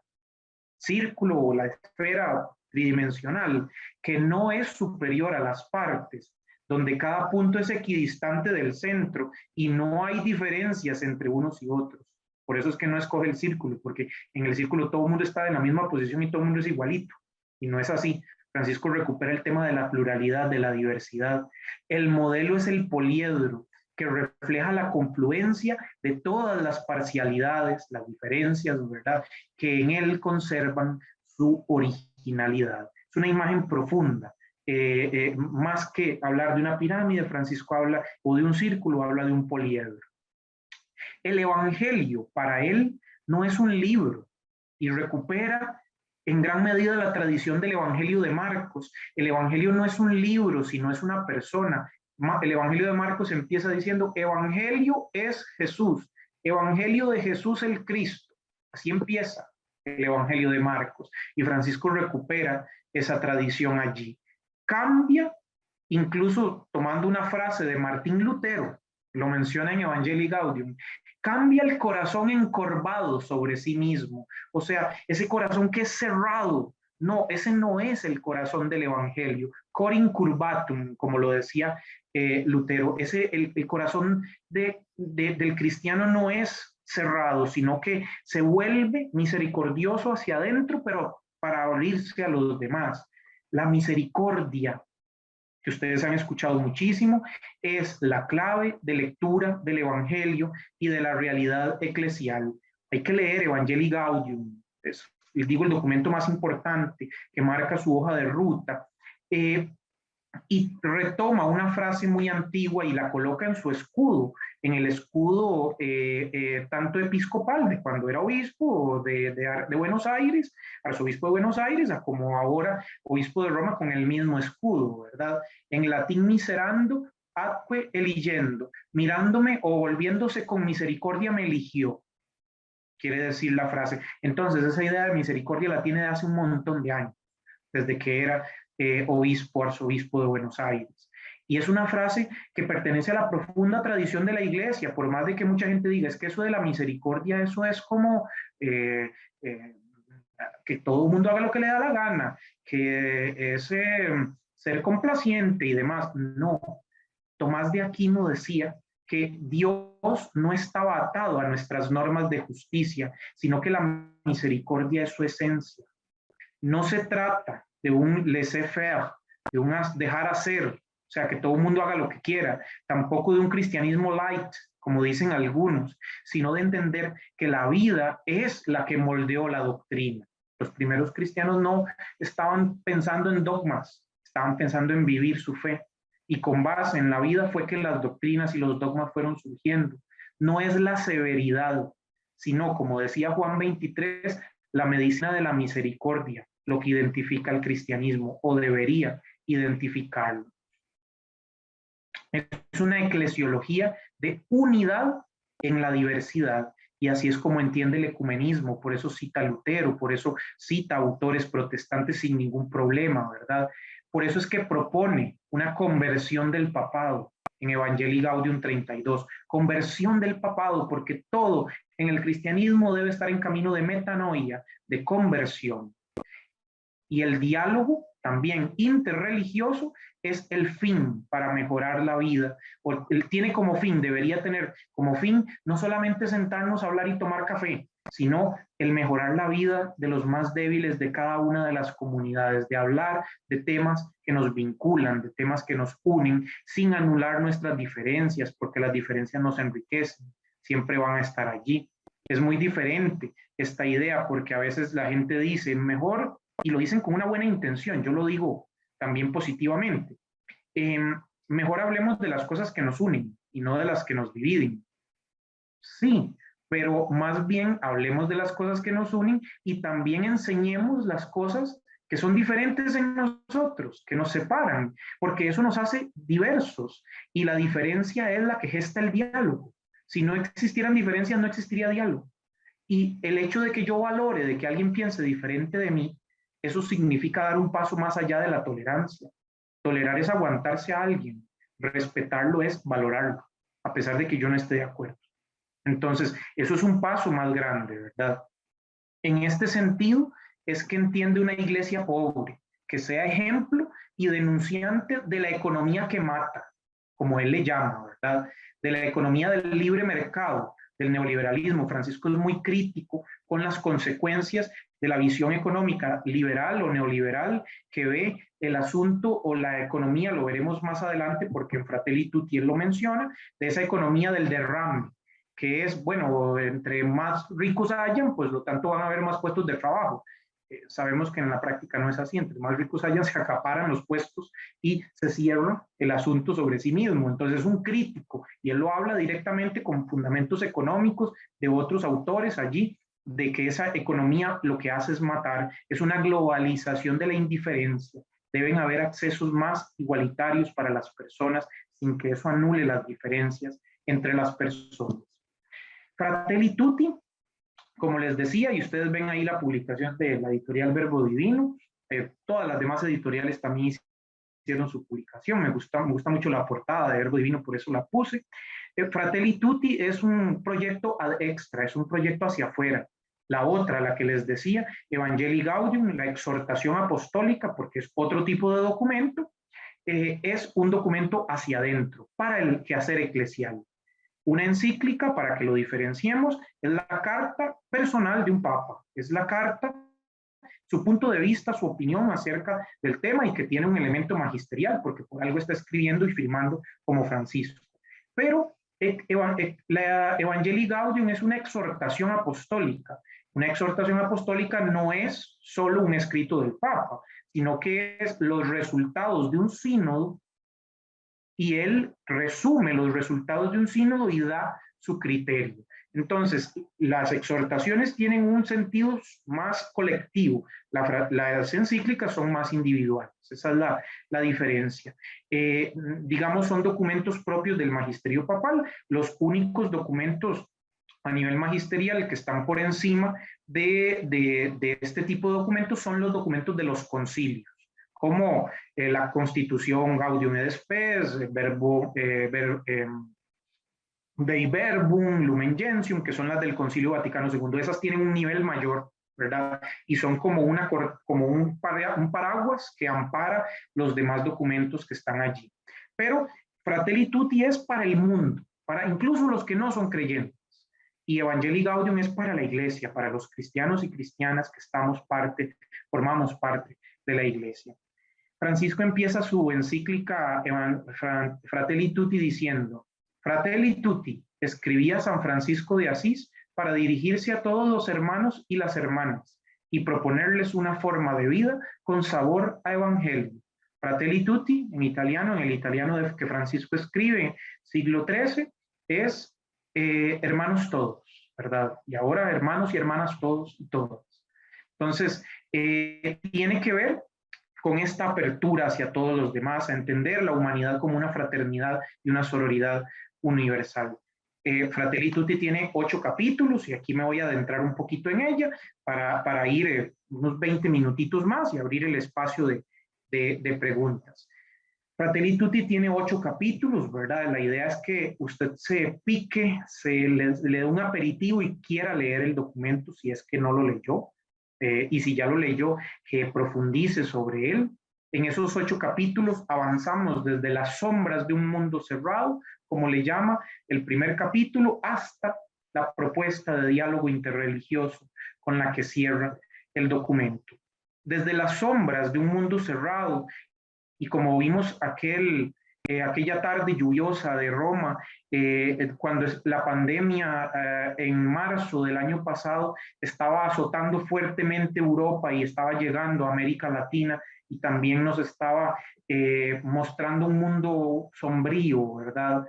círculo o la esfera tridimensional, que no es superior a las partes, donde cada punto es equidistante del centro y no hay diferencias entre unos y otros. Por eso es que no escoge el círculo, porque en el círculo todo el mundo está en la misma posición y todo el mundo es igualito. Y no es así. Francisco recupera el tema de la pluralidad, de la diversidad. El modelo es el poliedro, que refleja la confluencia de todas las parcialidades, las diferencias, ¿verdad?, que en él conservan su originalidad. Es una imagen profunda. Más que hablar de una pirámide, Francisco habla, o de un círculo, habla de un poliedro. El Evangelio para él no es un libro y recupera en gran medida la tradición del Evangelio de Marcos. El Evangelio no es un libro, sino es una persona. El Evangelio de Marcos empieza diciendo, Evangelio es Jesús, Evangelio de Jesús el Cristo. Así empieza el Evangelio de Marcos y Francisco recupera esa tradición allí. Cambia, incluso tomando una frase de Martín Lutero, lo menciona en Evangelii Gaudium, cambia el corazón encorvado sobre sí mismo, o sea, ese corazón que es cerrado. No, ese no es el corazón del Evangelio. Cor incurvatum, como lo decía Lutero, el corazón del cristiano no es cerrado, sino que se vuelve misericordioso hacia adentro, pero para abrirse a los demás. La misericordia, que ustedes han escuchado muchísimo, es la clave de lectura del Evangelio y de la realidad eclesial. Hay que leer Evangelii Gaudium, es, les digo, el documento más importante que marca su hoja de ruta, y retoma una frase muy antigua y la coloca en su escudo, en el escudo tanto episcopal de cuando era obispo de Buenos Aires, arzobispo de Buenos Aires, como ahora obispo de Roma con el mismo escudo, ¿verdad? En latín, miserando, atque eligiendo, mirándome o volviéndose con misericordia me eligió, quiere decir la frase. Entonces, esa idea de misericordia la tiene de hace un montón de años, desde que era obispo, arzobispo de Buenos Aires. Y es una frase que pertenece a la profunda tradición de la Iglesia, por más de que mucha gente diga, es que eso de la misericordia, eso es como que todo el mundo haga lo que le da la gana, que es ser complaciente y demás. No, Tomás de Aquino decía que Dios no estaba atado a nuestras normas de justicia, sino que la misericordia es su esencia. No se trata de un laissez-faire, de un dejar hacer, o sea, que todo el mundo haga lo que quiera, tampoco de un cristianismo light, como dicen algunos, sino de entender que la vida es la que moldeó la doctrina. Los primeros cristianos no estaban pensando en dogmas, estaban pensando en vivir su fe. Y con base en la vida fue que las doctrinas y los dogmas fueron surgiendo. No es la severidad, sino, como decía Juan 23, la medicina de la misericordia, lo que identifica al cristianismo, o debería identificarlo. Es una eclesiología de unidad en la diversidad. Y así es como entiende el ecumenismo, por eso cita a Lutero, por eso cita autores protestantes sin ningún problema, ¿verdad? Por eso es que propone una conversión del papado en Evangelii Gaudium 32, conversión del papado, porque todo en el cristianismo debe estar en camino de metanoia, de conversión. Y el diálogo también interreligioso es el fin para mejorar la vida. Él tiene como fin, debería tener como fin, no solamente sentarnos a hablar y tomar café, sino el mejorar la vida de los más débiles de cada una de las comunidades, de hablar de temas que nos vinculan, de temas que nos unen, sin anular nuestras diferencias, porque las diferencias nos enriquecen, siempre van a estar allí. Es muy diferente esta idea, porque a veces la gente dice, mejor, y lo dicen con una buena intención, yo lo digo también positivamente, eh, mejor hablemos de las cosas que nos unen y no de las que nos dividen. Sí, pero más bien hablemos de las cosas que nos unen y también enseñemos las cosas que son diferentes en nosotros, que nos separan, porque eso nos hace diversos y la diferencia es la que gesta el diálogo. Si no existieran diferencias, no existiría diálogo. Y el hecho de que yo valore, de que alguien piense diferente de mí, eso significa dar un paso más allá de la tolerancia. Tolerar es aguantarse a alguien, respetarlo es valorarlo, a pesar de que yo no esté de acuerdo. Entonces, eso es un paso más grande, ¿verdad? En este sentido, es que entiende una iglesia pobre, que sea ejemplo y denunciante de la economía que mata, como él le llama, ¿verdad? De la economía del libre mercado, del neoliberalismo. Francisco es muy crítico con las consecuencias de la visión económica liberal o neoliberal que ve el asunto o la economía, lo veremos más adelante porque en Fratelli Tutti él lo menciona, de esa economía del derrame, que es, bueno, entre más ricos hayan, pues lo tanto van a haber más puestos de trabajo. Sabemos que en la práctica no es así, entre más ricos hayan, se acaparan los puestos y se cierra el asunto sobre sí mismo. Entonces es un crítico y él lo habla directamente con fundamentos económicos de otros autores allí, de que esa economía lo que hace es matar, es una globalización de la indiferencia. Deben haber accesos más igualitarios para las personas sin que eso anule las diferencias entre las personas. Fratelli Tutti, como les decía, y ustedes ven ahí la publicación de la editorial Verbo Divino, todas las demás editoriales también hicieron su publicación, me gusta mucho la portada de Verbo Divino, por eso la puse. Fratelli Tutti es un proyecto ad extra, es un proyecto hacia afuera. La otra, la que les decía, Evangelii Gaudium, la exhortación apostólica, porque es otro tipo de documento, es un documento hacia adentro, para el quehacer eclesial. Una encíclica, para que lo diferenciemos, es la carta personal de un papa, es la carta, su punto de vista, su opinión acerca del tema y que tiene un elemento magisterial, porque por algo está escribiendo y firmando como Francisco. Pero la Evangelii Gaudium es una exhortación apostólica. Una exhortación apostólica no es solo un escrito del Papa, sino que es los resultados de un sínodo y él resume los resultados de un sínodo y da su criterio. Entonces, las exhortaciones tienen un sentido más colectivo, las encíclicas son más individuales, esa es la diferencia. Digamos, son documentos propios del magisterio papal, los únicos documentos a nivel magisterial que están por encima de este tipo de documentos son los documentos de los concilios, como la Constitución Gaudium et Spes, Dei Verbum, Lumen Gentium, que son las del Concilio Vaticano II. Esas tienen un nivel mayor, ¿verdad? Y son como un paraguas que ampara los demás documentos que están allí. Pero Fratelli Tutti es para el mundo, para incluso los que no son creyentes. Y Evangelii Gaudium es para la iglesia, para los cristianos y cristianas que formamos parte de la iglesia. Francisco empieza su encíclica Fratelli Tutti diciendo: Fratelli Tutti, escribía San Francisco de Asís para dirigirse a todos los hermanos y las hermanas y proponerles una forma de vida con sabor a evangelio. Fratelli Tutti, en italiano, en el italiano que Francisco escribe, siglo XIII, es hermanos todos, ¿verdad? Y ahora hermanos y hermanas todos y todas. Entonces, tiene que ver con esta apertura hacia todos los demás, a entender la humanidad como una fraternidad y una sororidad universal. Fratelli Tutti tiene 8 capítulos y aquí me voy a adentrar un poquito en ella para ir unos 20 minutitos más y abrir el espacio de preguntas. Fratelli Tutti tiene 8 capítulos, ¿verdad? La idea es que usted se pique, le dé un aperitivo y quiera leer el documento si es que no lo leyó. Y si ya lo leyó, que profundice sobre él. En esos 8 capítulos avanzamos desde las sombras de un mundo cerrado, como le llama el primer capítulo, hasta la propuesta de diálogo interreligioso con la que cierra el documento. Desde las sombras de un mundo cerrado, y como vimos aquella tarde lluviosa de Roma, cuando la pandemia en marzo del año pasado estaba azotando fuertemente Europa y estaba llegando a América Latina y también nos estaba mostrando un mundo sombrío, ¿verdad?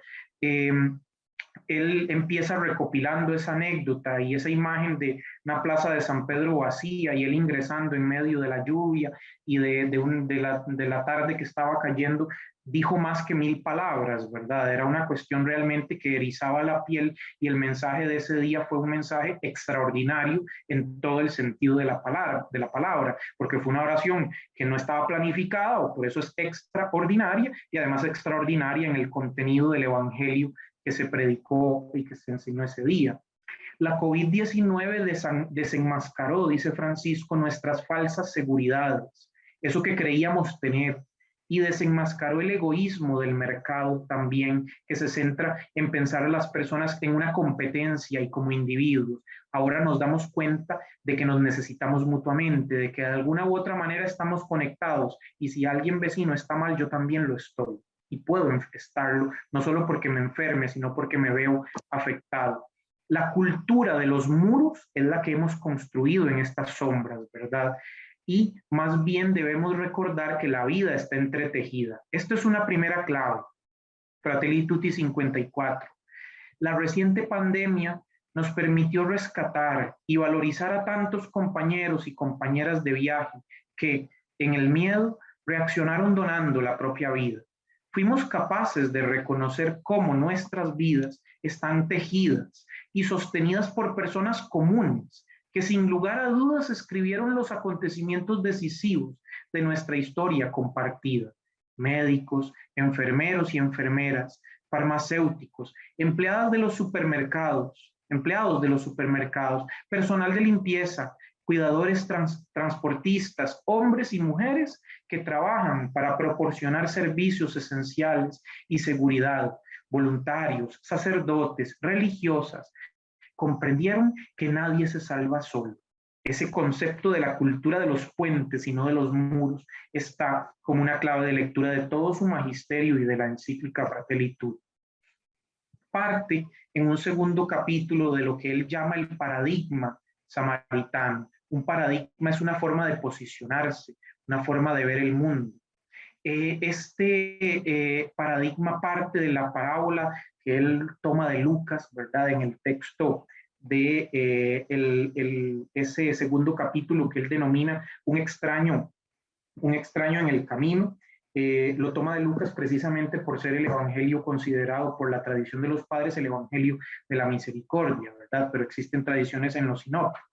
Él empieza recopilando esa anécdota y esa imagen de una plaza de San Pedro vacía y él ingresando en medio de la lluvia y de la tarde que estaba cayendo, dijo más que 1000 palabras, ¿verdad? Era una cuestión realmente que erizaba la piel y el mensaje de ese día fue un mensaje extraordinario en todo el sentido de la palabra, porque fue una oración que no estaba planificada o por eso es extraordinaria y además extraordinaria en el contenido del evangelio que se predicó y que se enseñó ese día. La COVID-19 desenmascaró, dice Francisco, nuestras falsas seguridades, eso que creíamos tener, y desenmascaró el egoísmo del mercado también, que se centra en pensar a las personas en una competencia y como individuos. Ahora nos damos cuenta de que nos necesitamos mutuamente, de que de alguna u otra manera estamos conectados, y si alguien vecino está mal, yo también lo estoy. Y puedo estarlo, no solo porque me enferme, sino porque me veo afectado. La cultura de los muros es la que hemos construido en estas sombras, ¿verdad? Y más bien debemos recordar que la vida está entretejida. Esto es una primera clave. Fratelli Tutti 54. La reciente pandemia nos permitió rescatar y valorizar a tantos compañeros y compañeras de viaje que, en el miedo, reaccionaron donando la propia vida. Fuimos capaces de reconocer cómo nuestras vidas están tejidas y sostenidas por personas comunes que sin lugar a dudas escribieron los acontecimientos decisivos de nuestra historia compartida. Médicos, enfermeros y enfermeras, farmacéuticos, empleados de los supermercados, personal de limpieza, cuidadores transportistas, hombres y mujeres que trabajan para proporcionar servicios esenciales y seguridad, voluntarios, sacerdotes, religiosas, comprendieron que nadie se salva solo. Ese concepto de la cultura de los puentes y no de los muros está como una clave de lectura de todo su magisterio y de la encíclica Fratelli Tutti. Parte en un segundo capítulo de lo que él llama el paradigma samaritano. Un paradigma es una forma de posicionarse, una forma de ver el mundo. Este paradigma parte de la parábola que él toma de Lucas, ¿verdad? En el texto de ese segundo capítulo que él denomina un extraño en el camino. Lo toma de Lucas precisamente por ser el evangelio considerado por la tradición de los padres el evangelio de la misericordia, ¿verdad? Pero existen tradiciones en los sinópticos.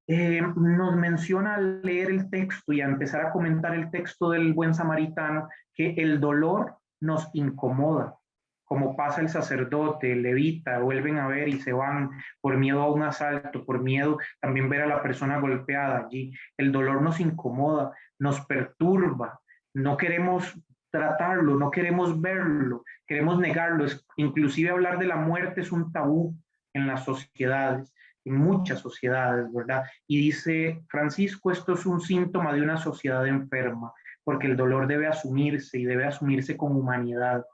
Nos menciona al leer el texto y a empezar a comentar el texto del buen samaritano que el dolor nos incomoda, como pasa el sacerdote, el levita, vuelven a ver y se van por miedo a un asalto, por miedo también ver a la persona golpeada allí. El dolor nos incomoda, nos perturba, no queremos tratarlo, no queremos verlo, queremos negarlo. Inclusive hablar de la muerte es un tabú en las sociedades, en muchas sociedades, ¿verdad? Y dice Francisco, esto es un síntoma de una sociedad enferma, porque el dolor debe asumirse y debe asumirse con humanidad.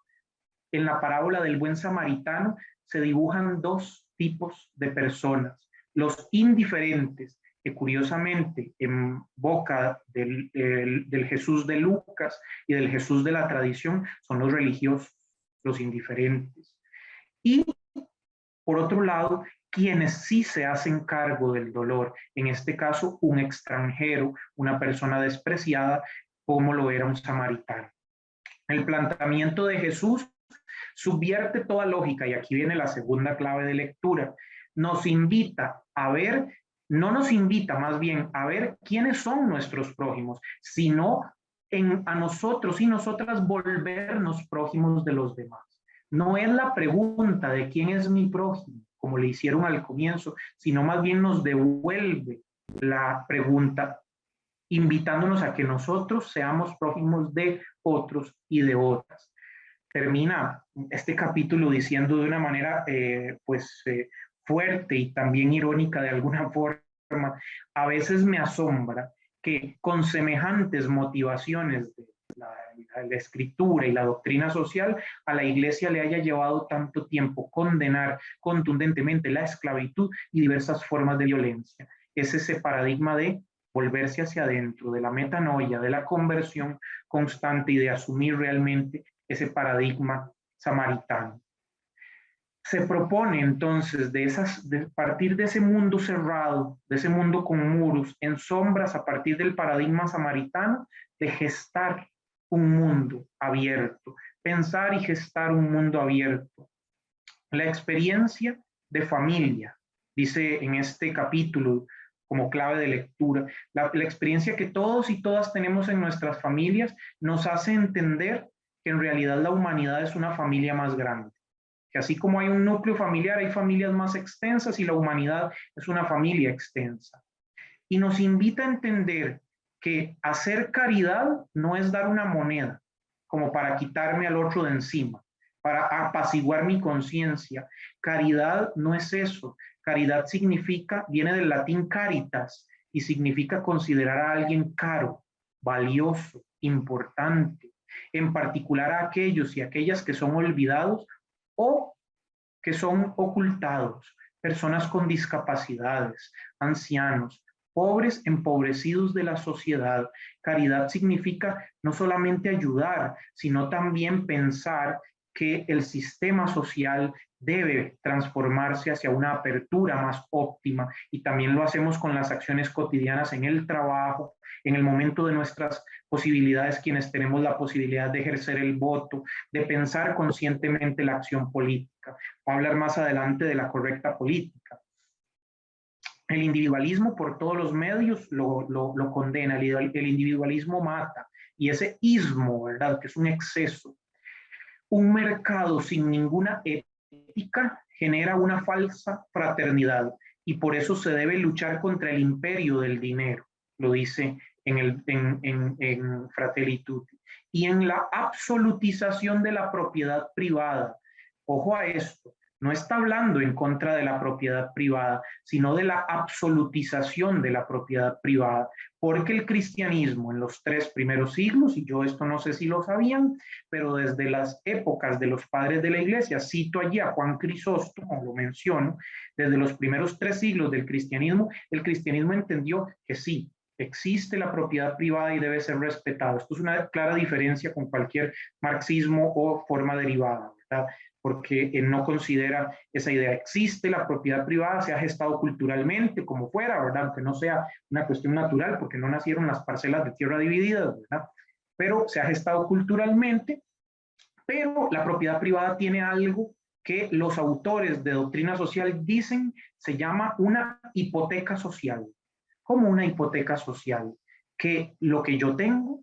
En la parábola del buen samaritano se dibujan dos tipos de personas. Los indiferentes, que curiosamente en boca del Jesús de Lucas y del Jesús de la tradición son los religiosos, los indiferentes. Y por otro lado, quienes sí se hacen cargo del dolor, en este caso un extranjero, una persona despreciada, como lo era un samaritano. El planteamiento de Jesús subvierte toda lógica, y aquí viene la segunda clave de lectura. Nos invita a ver, no nos invita más bien a ver quiénes son nuestros prójimos, sino a nosotros y nosotras volvernos prójimos de los demás. No es la pregunta de quién es mi prójimo, como le hicieron al comienzo, sino más bien nos devuelve la pregunta, invitándonos a que nosotros seamos prójimos de otros y de otras. Termina este capítulo diciendo de una manera fuerte y también irónica de alguna forma, a veces me asombra que con semejantes motivaciones de la escritura y la doctrina social, a la Iglesia le haya llevado tanto tiempo condenar contundentemente la esclavitud y diversas formas de violencia. Es ese paradigma de volverse hacia adentro, de la metanoia, de la conversión constante y de asumir realmente ese paradigma samaritano. Se propone entonces de partir de ese mundo cerrado, de ese mundo con muros, en sombras, a partir del paradigma samaritano, de gestar un mundo abierto, pensar y gestar un mundo abierto. La experiencia de familia, dice en este capítulo como clave de lectura, la experiencia que todos y todas tenemos en nuestras familias nos hace entender que en realidad la humanidad es una familia más grande, que así como hay un núcleo familiar, hay familias más extensas y la humanidad es una familia extensa. Y nos invita a entender que hacer caridad no es dar una moneda como para quitarme al otro de encima, para apaciguar mi conciencia. Caridad no es eso. Caridad significa, viene del latín caritas, y significa considerar a alguien caro, valioso, importante, en particular a aquellos y aquellas que son olvidados o que son ocultados, personas con discapacidades, ancianos, pobres, empobrecidos de la sociedad. Caridad significa no solamente ayudar, sino también pensar que el sistema social debe transformarse hacia una apertura más óptima, y también lo hacemos con las acciones cotidianas en el trabajo, en el momento de nuestras posibilidades, quienes tenemos la posibilidad de ejercer el voto, de pensar conscientemente la acción política. Voy a hablar más adelante de la correcta política. El individualismo por todos los medios lo condena, el individualismo mata, y ese ismo, ¿verdad?, que es un exceso. Un mercado sin ninguna ética genera una falsa fraternidad, y por eso se debe luchar contra el imperio del dinero, lo dice en Fratelli Tutti, y en la absolutización de la propiedad privada. Ojo a esto, no está hablando en contra de la propiedad privada, sino de la absolutización de la propiedad privada, porque el cristianismo en los 3 primeros siglos, y yo esto no sé si lo sabían, pero desde las épocas de los padres de la iglesia, cito allí a Juan Crisóstomo, lo menciono, desde los primeros 3 siglos del cristianismo, el cristianismo entendió que sí, existe la propiedad privada y debe ser respetado. Esto es una clara diferencia con cualquier marxismo o forma derivada, ¿verdad?, porque no considera esa idea. Existe la propiedad privada, se ha gestado culturalmente, como fuera, ¿verdad?, aunque no sea una cuestión natural, porque no nacieron las parcelas de tierra divididas, ¿verdad?, pero se ha gestado culturalmente. Pero la propiedad privada tiene algo que los autores de doctrina social dicen, se llama una hipoteca social. ¿Cómo una hipoteca social? Que lo que yo tengo,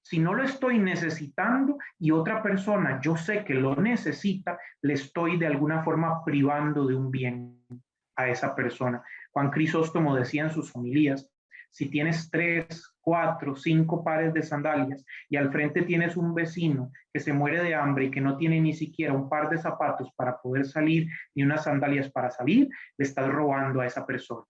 si no lo estoy necesitando y otra persona yo sé que lo necesita, le estoy de alguna forma privando de un bien a esa persona. Juan Crisóstomo decía en sus homilías, si tienes 3, 4, 5 pares de sandalias y al frente tienes un vecino que se muere de hambre y que no tiene ni siquiera un par de zapatos para poder salir ni unas sandalias para salir, le estás robando a esa persona.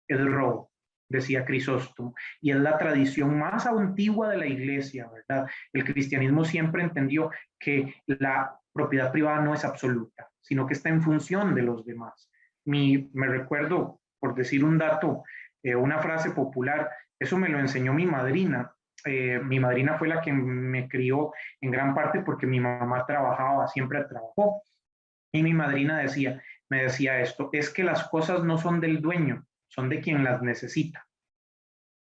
Es robo, decía Crisóstomo, y es la tradición más antigua de la iglesia, ¿verdad? El cristianismo siempre entendió que la propiedad privada no es absoluta, sino que está en función de los demás. Me recuerdo, por decir un dato, una frase popular, eso me lo enseñó mi madrina. Mi madrina fue la que me crió en gran parte porque mi mamá trabajaba, siempre trabajó, y mi madrina me decía esto, es que las cosas no son del dueño, son de quien las necesita.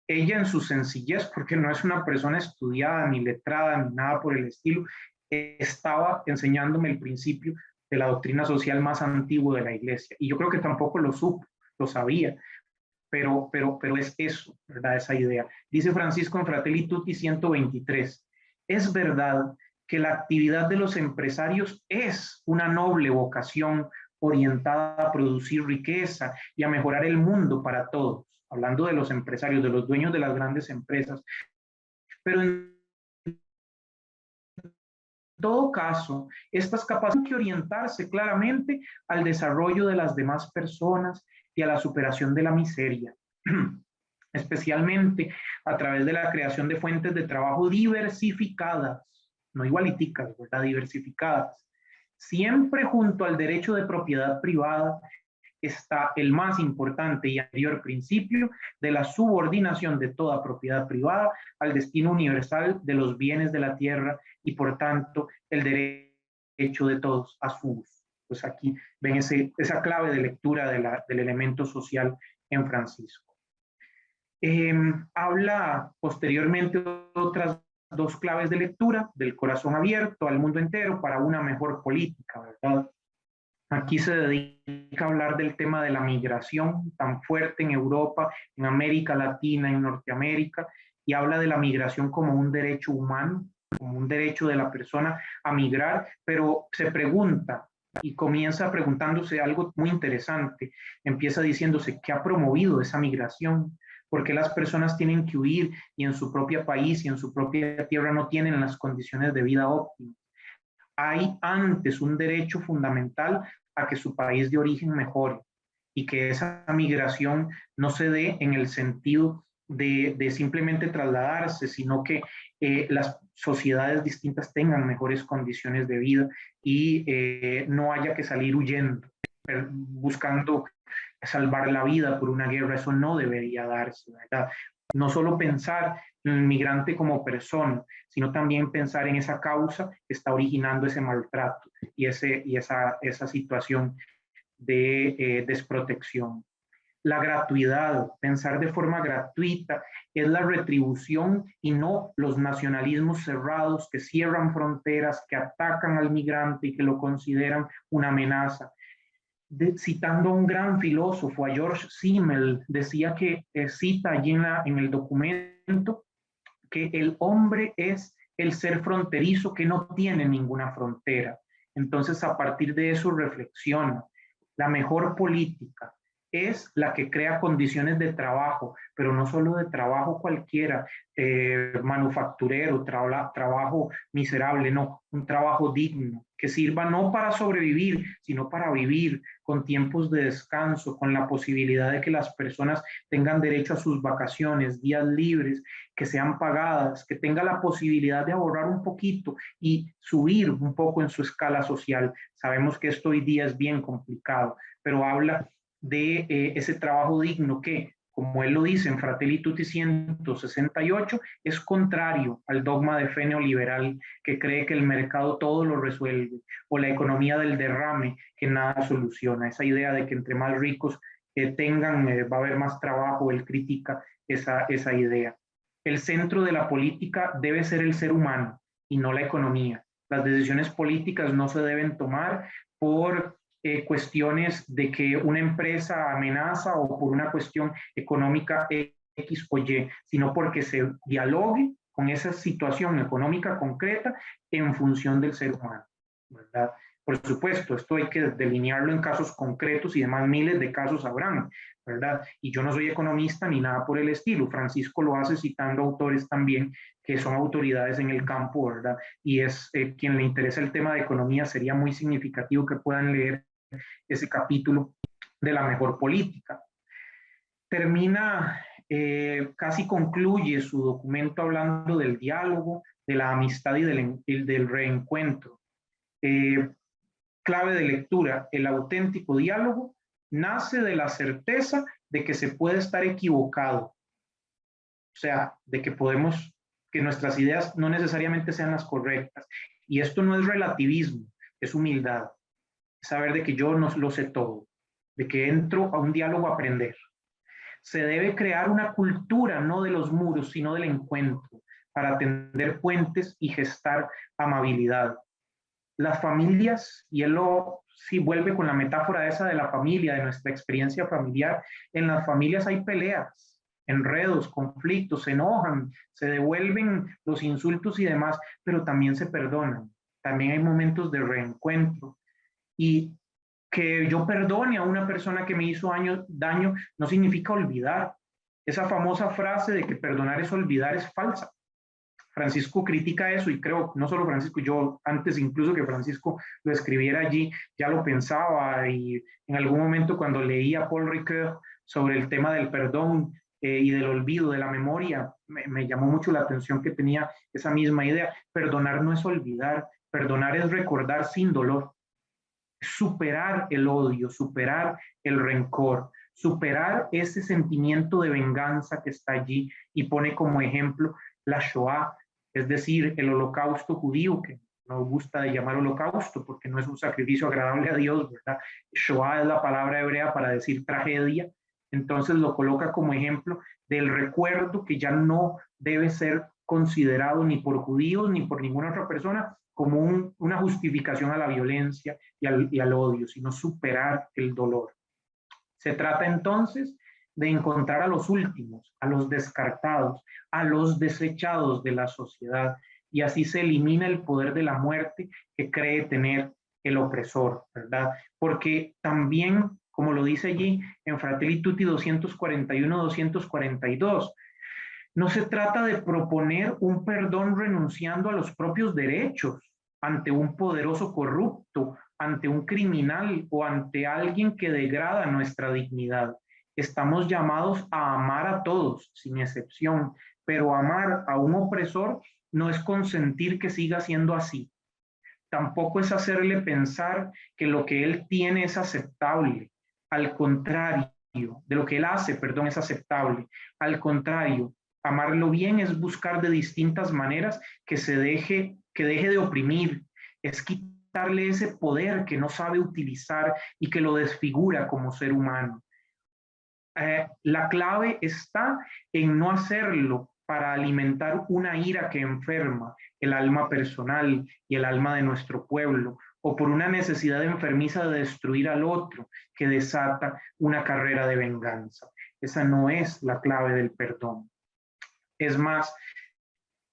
Ella en su sencillez, porque no es una persona estudiada, ni letrada, ni nada por el estilo, estaba enseñándome el principio de la doctrina social más antiguo de la iglesia. Y yo creo que tampoco lo supo, lo sabía, pero es eso, ¿verdad? Esa idea. Dice Francisco en Fratelli Tutti 123, es verdad que la actividad de los empresarios es una noble vocación orientada a producir riqueza y a mejorar el mundo para todos, hablando de los empresarios, de los dueños de las grandes empresas, pero en todo caso, estas capacidades tienen que orientarse claramente al desarrollo de las demás personas y a la superación de la miseria, especialmente a través de la creación de fuentes de trabajo diversificadas, no igualiticas, ¿verdad? Diversificadas, siempre junto al derecho de propiedad privada está el más importante y anterior principio de la subordinación de toda propiedad privada al destino universal de los bienes de la tierra y por tanto el derecho de todos a su uso. Pues aquí ven esa clave de lectura del elemento social en Francisco. Habla posteriormente otras dos claves de lectura, del corazón abierto al mundo entero para una mejor política, ¿verdad? Aquí se dedica a hablar del tema de la migración tan fuerte en Europa, en América Latina, en Norteamérica, y habla de la migración como un derecho humano, como un derecho de la persona a migrar, pero se pregunta y comienza preguntándose algo muy interesante. Empieza diciéndose, ¿qué ha promovido esa migración? ¿Por qué las personas tienen que huir y en su propio país y en su propia tierra no tienen las condiciones de vida óptimas? Hay antes un derecho fundamental a que su país de origen mejore y que esa migración no se dé en el sentido de simplemente trasladarse, sino que las sociedades distintas tengan mejores condiciones de vida y no haya que salir huyendo, buscando salvar la vida por una guerra. Eso no debería darse, ¿verdad? No solo pensar en el migrante como persona, sino también pensar en esa causa que está originando ese maltrato y esa situación de desprotección. La gratuidad, pensar de forma gratuita, es la retribución y no los nacionalismos cerrados que cierran fronteras, que atacan al migrante y que lo consideran una amenaza. Citando a un gran filósofo, a George Simmel, decía que cita allí en el documento que el hombre es el ser fronterizo que no tiene ninguna frontera. Entonces, a partir de eso reflexiona. La mejor política es la que crea condiciones de trabajo, pero no solo de trabajo cualquiera, manufacturero, trabajo miserable, no, un trabajo digno, que sirva no para sobrevivir, sino para vivir con tiempos de descanso, con la posibilidad de que las personas tengan derecho a sus vacaciones, días libres, que sean pagadas, que tenga la posibilidad de ahorrar un poquito y subir un poco en su escala social. Sabemos que esto hoy día es bien complicado, pero habla de ese trabajo digno que, como él lo dice en Fratelli Tutti 168, es contrario al dogma de fe neoliberal que cree que el mercado todo lo resuelve, o la economía del derrame que nada soluciona. Esa idea de que entre más ricos tengan, va a haber más trabajo, él critica esa idea. El centro de la política debe ser el ser humano y no la economía. Las decisiones políticas no se deben tomar por cuestiones de que una empresa amenaza o por una cuestión económica X o Y, sino porque se dialogue con esa situación económica concreta en función del ser humano, ¿verdad? Por supuesto, esto hay que delinearlo en casos concretos y demás miles de casos habrán, ¿verdad? Y yo no soy economista ni nada por el estilo. Francisco lo hace citando autores también que son autoridades en el campo, ¿verdad? Y es quien le interesa el tema de economía, sería muy significativo que puedan leer ese capítulo de la mejor política. Termina, casi concluye su documento hablando del diálogo, de la amistad y del reencuentro. Clave de lectura, el auténtico diálogo nace de la certeza de que se puede estar equivocado, o sea, de que nuestras ideas no necesariamente sean las correctas. Y esto no es relativismo, es humildad, es saber de que yo no lo sé todo, de que entro a un diálogo a aprender. Se debe crear una cultura no de los muros, sino del encuentro, para tender puentes y gestar amabilidad. Las familias, y él sí vuelve con la metáfora esa de la familia, de nuestra experiencia familiar, en las familias hay peleas, enredos, conflictos, se enojan, se devuelven los insultos y demás, pero también se perdonan. También hay momentos de reencuentro. Y que yo perdone a una persona que me hizo daño no significa olvidar. Esa famosa frase de que perdonar es olvidar es falsa. Francisco critica eso y creo, no solo Francisco, yo antes incluso que Francisco lo escribiera allí, ya lo pensaba y en algún momento cuando leía a Paul Ricoeur sobre el tema del perdón y del olvido, de la memoria, me llamó mucho la atención que tenía esa misma idea. Perdonar no es olvidar, perdonar es recordar sin dolor, superar el odio, superar el rencor, superar ese sentimiento de venganza que está allí y pone como ejemplo la Shoah, es decir, el holocausto judío, que no gusta de llamar holocausto porque no es un sacrificio agradable a Dios, ¿verdad? Shoah es la palabra hebrea para decir tragedia, entonces lo coloca como ejemplo del recuerdo que ya no debe ser considerado ni por judíos ni por ninguna otra persona como una justificación a la violencia y al odio, sino superar el dolor. Se trata entonces de encontrar a los últimos, a los descartados, a los desechados de la sociedad, y así se elimina el poder de la muerte que cree tener el opresor, ¿verdad? Porque también, como lo dice allí en Fratelli Tutti 241-242, no se trata de proponer un perdón renunciando a los propios derechos ante un poderoso corrupto, ante un criminal o ante alguien que degrada nuestra dignidad. Estamos llamados a amar a todos, sin excepción, pero amar a un opresor no es consentir que siga siendo así. Tampoco es hacerle pensar que lo que él tiene es aceptable. Al contrario, de lo que él hace, perdón, es aceptable. Al contrario, amarlo bien es buscar de distintas maneras que deje de oprimir, es quitarle ese poder que no sabe utilizar y que lo desfigura como ser humano. La clave está en no hacerlo para alimentar una ira que enferma el alma personal y el alma de nuestro pueblo, o por una necesidad enfermiza de destruir al otro que desata una carrera de venganza. Esa no es la clave del perdón. Es más,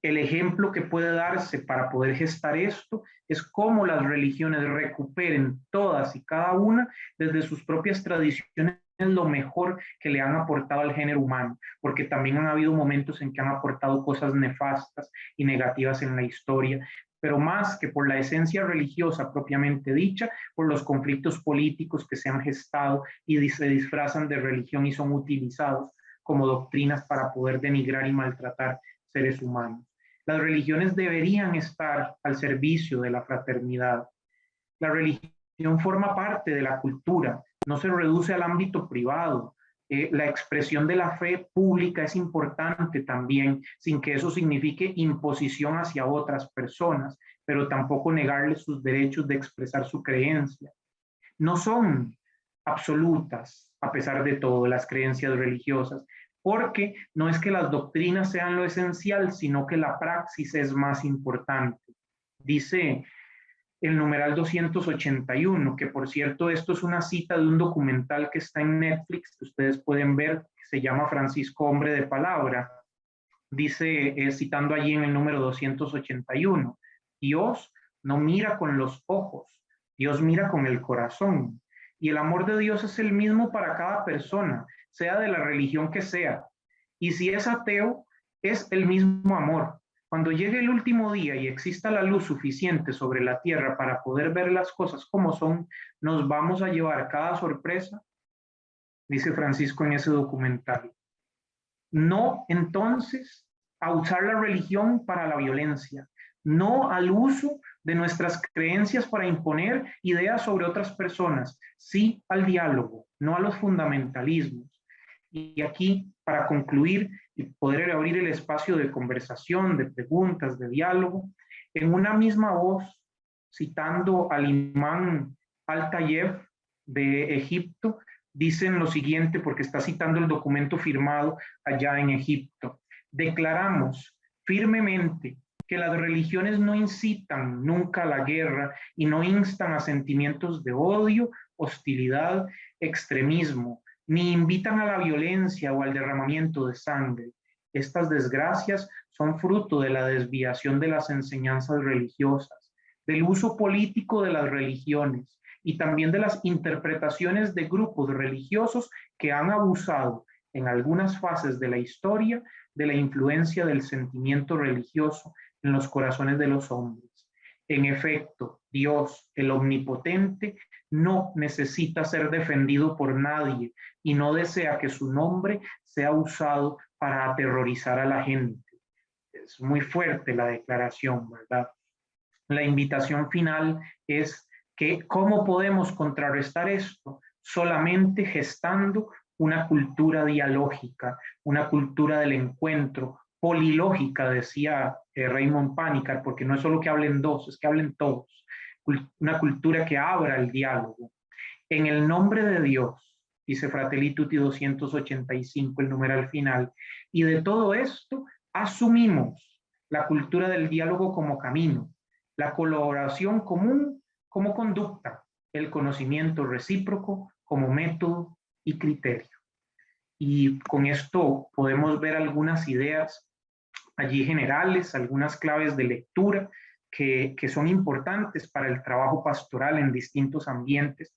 el ejemplo que puede darse para poder gestar esto es cómo las religiones recuperen todas y cada una desde sus propias tradiciones lo mejor que le han aportado al género humano, porque también han habido momentos en que han aportado cosas nefastas y negativas en la historia, pero más que por la esencia religiosa propiamente dicha, por los conflictos políticos que se han gestado y se disfrazan de religión y son utilizados como doctrinas para poder denigrar y maltratar seres humanos. Las religiones deberían estar al servicio de la fraternidad. La religión forma parte de la cultura, no se reduce al ámbito privado. La expresión de la fe pública es importante también, sin que eso signifique imposición hacia otras personas, pero tampoco negarles sus derechos de expresar su creencia. No son absolutas, a pesar de todo, las creencias religiosas, porque no es que las doctrinas sean lo esencial, sino que la praxis es más importante. Dice el numeral 281, que por cierto esto es una cita de un documental que está en Netflix, que ustedes pueden ver, que se llama Francisco Hombre de Palabra. Dice, citando allí en el número 281, Dios no mira con los ojos, Dios mira con el corazón. Y el amor de Dios es el mismo para cada persona, sea de la religión que sea. Y si es ateo, es el mismo amor. Cuando llegue el último día y exista la luz suficiente sobre la tierra para poder ver las cosas como son, nos vamos a llevar cada sorpresa, dice Francisco en ese documental. No entonces a usar la religión para la violencia, no al uso de nuestras creencias para imponer ideas sobre otras personas, sí al diálogo, no a los fundamentalismos. Y aquí, para concluir y poder abrir el espacio de conversación, de preguntas, de diálogo, en una misma voz, citando al imán Al-Tayeb de Egipto, dicen lo siguiente, porque está citando el documento firmado allá en Egipto. Declaramos firmemente que las religiones no incitan nunca a la guerra y no instan a sentimientos de odio, hostilidad, extremismo, ni invitan a la violencia o al derramamiento de sangre. Estas desgracias son fruto de la desviación de las enseñanzas religiosas, del uso político de las religiones y también de las interpretaciones de grupos religiosos que han abusado en algunas fases de la historia de la influencia del sentimiento religioso en los corazones de los hombres. En efecto, Dios, el omnipotente, no necesita ser defendido por nadie y no desea que su nombre sea usado para aterrorizar a la gente. Es muy fuerte la declaración, ¿verdad? La invitación final es que ¿cómo podemos contrarrestar esto? Solamente gestando una cultura dialógica, una cultura del encuentro, polilógica, decía Raymond Panikkar, porque no es solo que hablen dos, es que hablen todos. Una cultura que abra el diálogo. En el nombre de Dios, dice Fratelli Tutti 285, el numeral final, y de todo esto asumimos la cultura del diálogo como camino, la colaboración común como conducta, el conocimiento recíproco como método y criterio. Y con esto podemos ver algunas ideas allí generales, algunas claves de lectura que son importantes para el trabajo pastoral en distintos ambientes.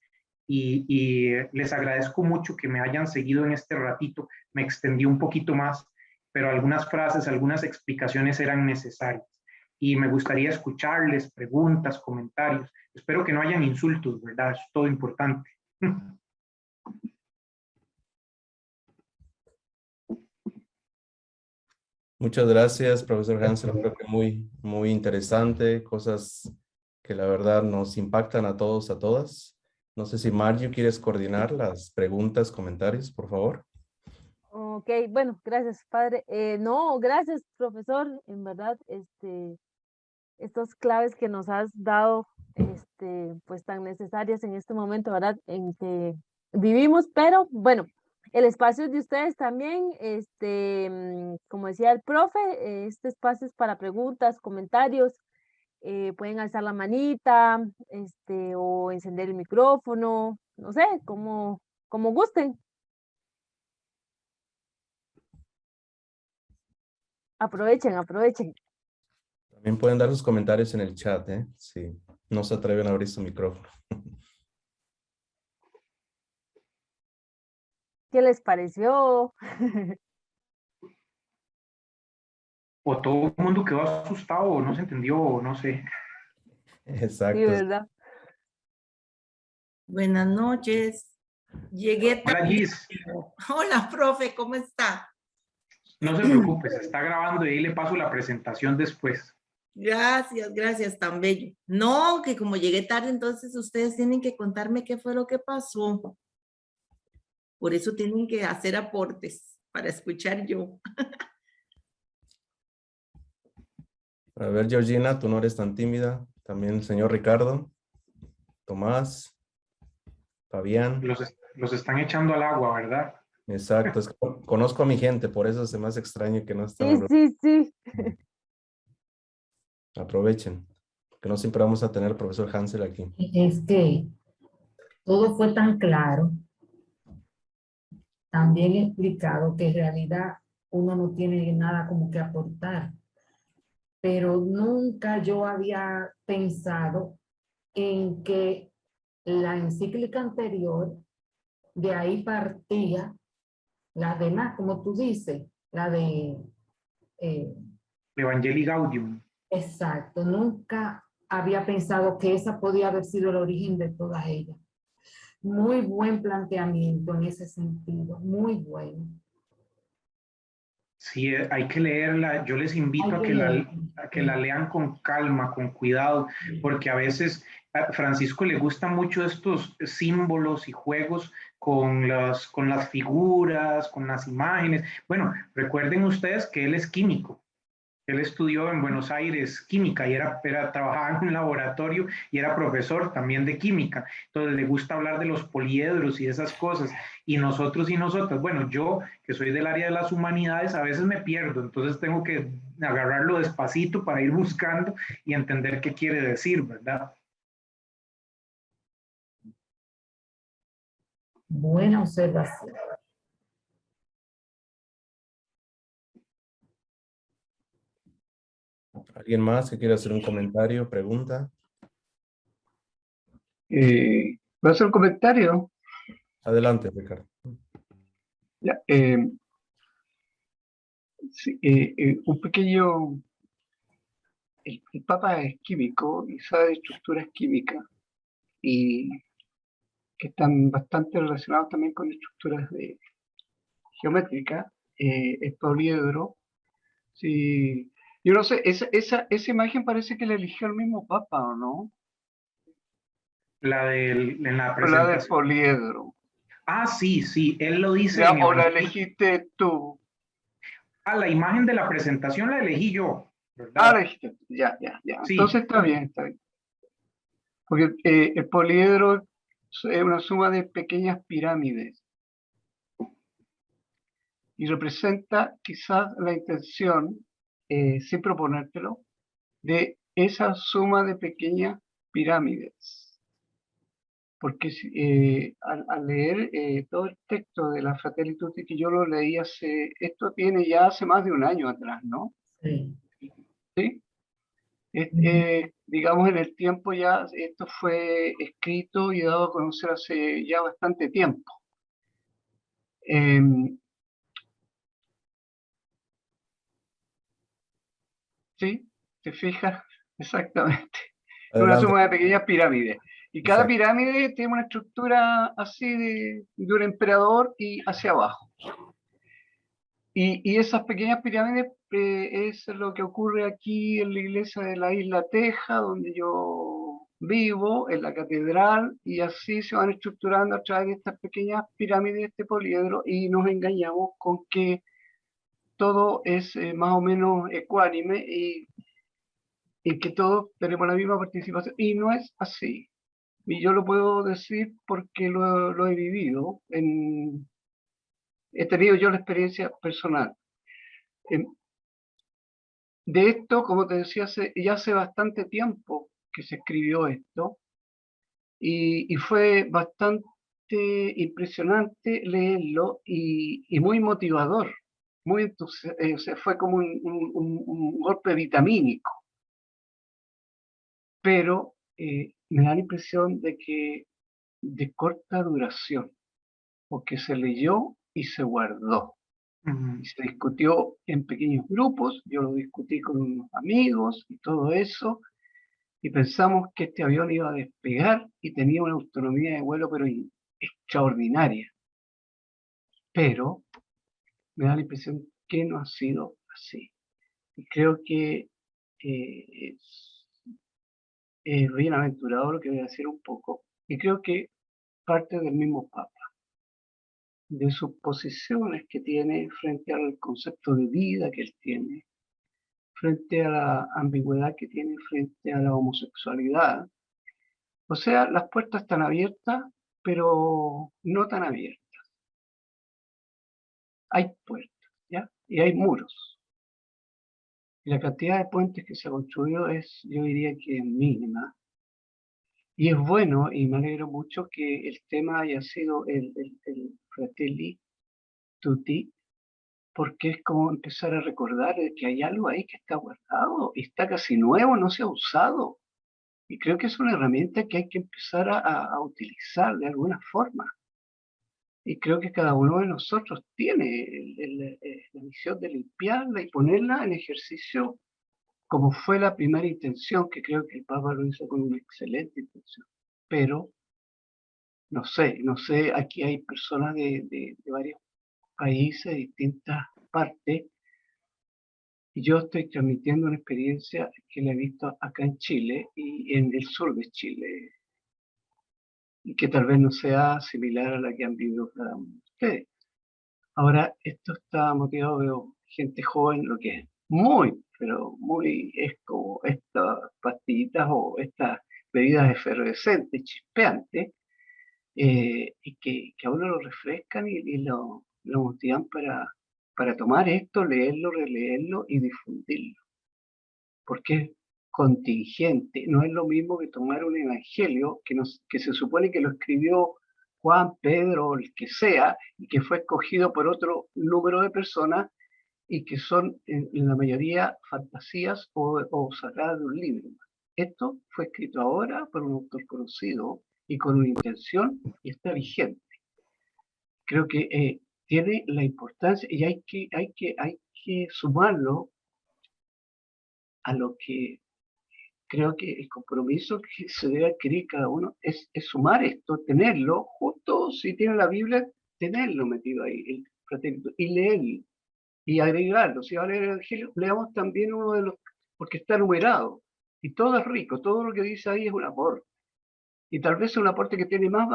Y les agradezco mucho que me hayan seguido en este ratito. Me extendí un poquito más, pero algunas frases, algunas explicaciones eran necesarias. Y me gustaría escucharles preguntas, comentarios. Espero que no hayan insultos, ¿verdad? Es todo importante. Muchas gracias, profesor Hansel. Creo que muy interesante, cosas que la verdad nos impactan a todos, a todas. No sé si Margie quieres coordinar las preguntas, comentarios, por favor. Ok, bueno, gracias, padre. No, gracias, profesor. En verdad, estas claves que nos has dado, pues tan necesarias en este momento, ¿verdad? En que vivimos, pero bueno, el espacio es de ustedes también, como decía el profe, este espacio es para preguntas, comentarios, pueden alzar la manita, o encender el micrófono, no sé, como gusten. Aprovechen, aprovechen. También pueden dar sus comentarios en el chat, ¿eh? Si no se atreven a abrir su micrófono. ¿Qué les pareció? O todo el mundo quedó asustado, o no se entendió, o no sé. Sí, Exacto. ¿verdad? Buenas noches. Llegué Hola, tarde. Gis. Hola, profe, ¿cómo está? No se preocupe, se está grabando y ahí le paso la presentación después. Gracias, gracias, tan bello. No, que como llegué tarde, entonces ustedes tienen que contarme qué fue lo que pasó. Por eso tienen que hacer aportes para escuchar yo. A ver, Georgina, tú no eres tan tímida. También el señor Ricardo, Tomás, Fabián. Los están echando al agua, ¿verdad? Exacto, es que conozco a mi gente, por eso se me hace extraño que no están Sí, hablando. sí, sí. Aprovechen, que no siempre vamos a tener al profesor Hansel aquí. Es que todo fue tan claro, tan bien explicado, que en realidad uno no tiene nada como que aportar. Pero nunca yo había pensado en que la encíclica anterior, de ahí partía las demás, como tú dices, la de... Evangelii Gaudium. exacto, nunca había pensado que esa podía haber sido el origen de todas ellas. Muy buen planteamiento en ese sentido, muy bueno. Sí, hay que leerla. Yo les invito a que la lean con calma, con cuidado, porque a veces a Francisco le gustan mucho estos símbolos y juegos con las figuras, con las imágenes. Bueno, recuerden ustedes que él es químico Él estudió en Buenos Aires química y trabajaba en un laboratorio y era profesor también de química. Entonces le gusta hablar de los poliedros y esas cosas. Y nosotros y nosotras, bueno, yo que soy del área de las humanidades, a veces me pierdo, entonces tengo que agarrarlo despacito para ir buscando y entender qué quiere decir, ¿verdad? Buena observación. ¿Alguien más que quiera hacer un comentario, pregunta? ¿Voy a hacer un comentario? Adelante, Ricardo. Ya, sí, un pequeño... El Papa es químico y sabe de estructuras químicas y que están bastante relacionados también con estructuras geométricas. Es poliedro. Sí, yo no sé, esa imagen parece que la eligió el mismo Papa, ¿o no? En la O la del presentación. poliedro. Ah, sí, sí, él lo dice Ya, en o la Evangelio. elegiste tú. Ah, la imagen de la presentación la elegí yo, Ah, ¿verdad? la elegiste tú. Ya, ya, ya. Sí. Entonces está bien, está bien. Porque el poliedro es una suma de pequeñas pirámides y representa quizás la intención, sin proponértelo, de esa suma de pequeñas pirámides. Porque al leer todo el texto de la Fratelli Tutti, que yo lo leí esto tiene ya hace más de un año atrás, ¿no? Sí. ¿Sí? Ujú. Digamos, en el tiempo ya esto fue escrito y dado a conocer hace ya bastante tiempo. Em, ¿Sí? ¿Te fijas? Exactamente. Es una Adelante. suma de pequeñas pirámides. Y cada Exacto. pirámide tiene una estructura así de un emperador y hacia abajo. Y esas pequeñas pirámides es lo que ocurre aquí en la iglesia de la isla Teja, donde yo vivo, en la catedral, y así se van estructurando a través de estas pequeñas pirámides de este poliedro y nos engañamos con que todo es más o menos ecuánime y que todos tenemos la misma participación. Y no es así. Y yo lo puedo decir porque lo he vivido. He tenido yo la experiencia personal. De esto, como te decía, ya hace bastante tiempo que se escribió esto y fue bastante impresionante leerlo y muy motivador. O sea, fue como un golpe vitamínico, pero me da la impresión de que de corta duración, porque se leyó y se guardó. Y se discutió en pequeños grupos, yo lo discutí con unos amigos y todo eso, y pensamos que este avión iba a despegar y tenía una autonomía de vuelo pero extraordinaria. Pero me da la impresión que no ha sido así. Y creo que es bienaventurado lo que voy a decir un poco, y creo que parte del mismo Papa, de sus posiciones que tiene frente al concepto de vida que él tiene, frente a la ambigüedad que tiene frente a la homosexualidad. O sea, las puertas están abiertas, pero no tan abiertas. Hay puertas, ¿ya? Y hay muros. Y la cantidad de puentes que se ha construido es, yo diría que es mínima. Y es bueno, y me alegro mucho que el tema haya sido el Fratelli Tutti, porque es como empezar a recordar que hay algo ahí que está guardado, y está casi nuevo, no se ha usado. Y creo que es una herramienta que hay que empezar a utilizar de alguna forma. Y creo que cada uno de nosotros tiene la misión de limpiarla y ponerla en ejercicio como fue la primera intención, que creo que el Papa lo hizo con una excelente intención. Pero, no sé, aquí hay personas de varios países, de distintas partes, y yo estoy transmitiendo una experiencia que la he visto acá en Chile y en el sur de Chile, y que tal vez no sea similar a la que han vivido cada uno de ustedes. Ahora, esto está motivado, veo gente joven, lo que es pero muy, es como estas pastillitas o estas bebidas efervescentes, chispeantes, y que a uno lo refrescan y lo motivan para tomar esto, leerlo, releerlo y difundirlo. Porque es contingente, no es lo mismo que tomar un evangelio que se supone que lo escribió Juan, Pedro, el que sea, y que fue escogido por otro número de personas y que son en la mayoría fantasías o sacadas de un libro. Esto fue escrito ahora por un autor conocido y con una intención y está vigente. Creo que tiene la importancia y hay que sumarlo a lo que creo que el compromiso que se debe adquirir cada uno es sumar esto, tenerlo, justo si tiene la Biblia, tenerlo metido ahí, y leerlo, y agregarlo. Si va a leer el Evangelio, leamos también uno de los, porque está numerado, y todo es rico, todo lo que dice ahí es un aporte. Y tal vez es un aporte que tiene más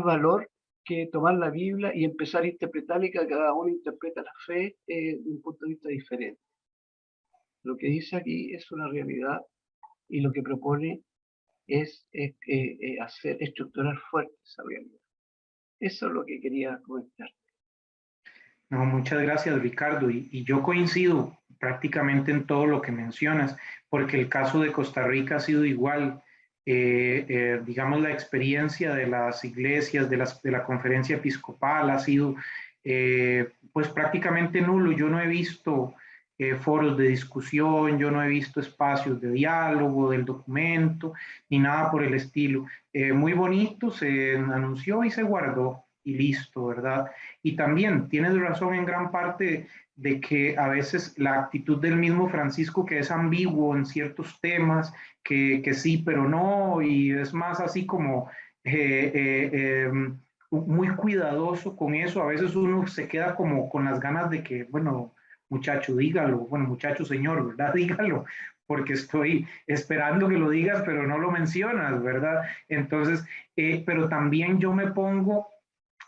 valor que tomar la Biblia y empezar a interpretarla y que cada uno interpreta la fe de un punto de vista diferente. Lo que dice aquí es una realidad y lo que propone es hacer estructurar fuerte esa realidad. Eso es lo que quería comentar. No, muchas gracias, Ricardo. Y yo coincido prácticamente en todo lo que mencionas, porque el caso de Costa Rica ha sido igual. Digamos, la experiencia de las iglesias, de la conferencia episcopal ha sido pues prácticamente nulo. Yo no he visto foros de discusión, yo no he visto espacios de diálogo del documento, ni nada por el estilo. Muy bonito, se anunció y se guardó y listo, ¿verdad? Y también tienes razón en gran parte de que a veces la actitud del mismo Francisco, que es ambiguo en ciertos temas, que sí, pero no, y es más así como muy cuidadoso con eso. A veces uno se queda como con las ganas de que, bueno, muchacho, dígalo, bueno, muchacho, señor, ¿verdad? Dígalo, porque estoy esperando que lo digas, pero no lo mencionas, ¿verdad? Entonces, pero también yo me pongo,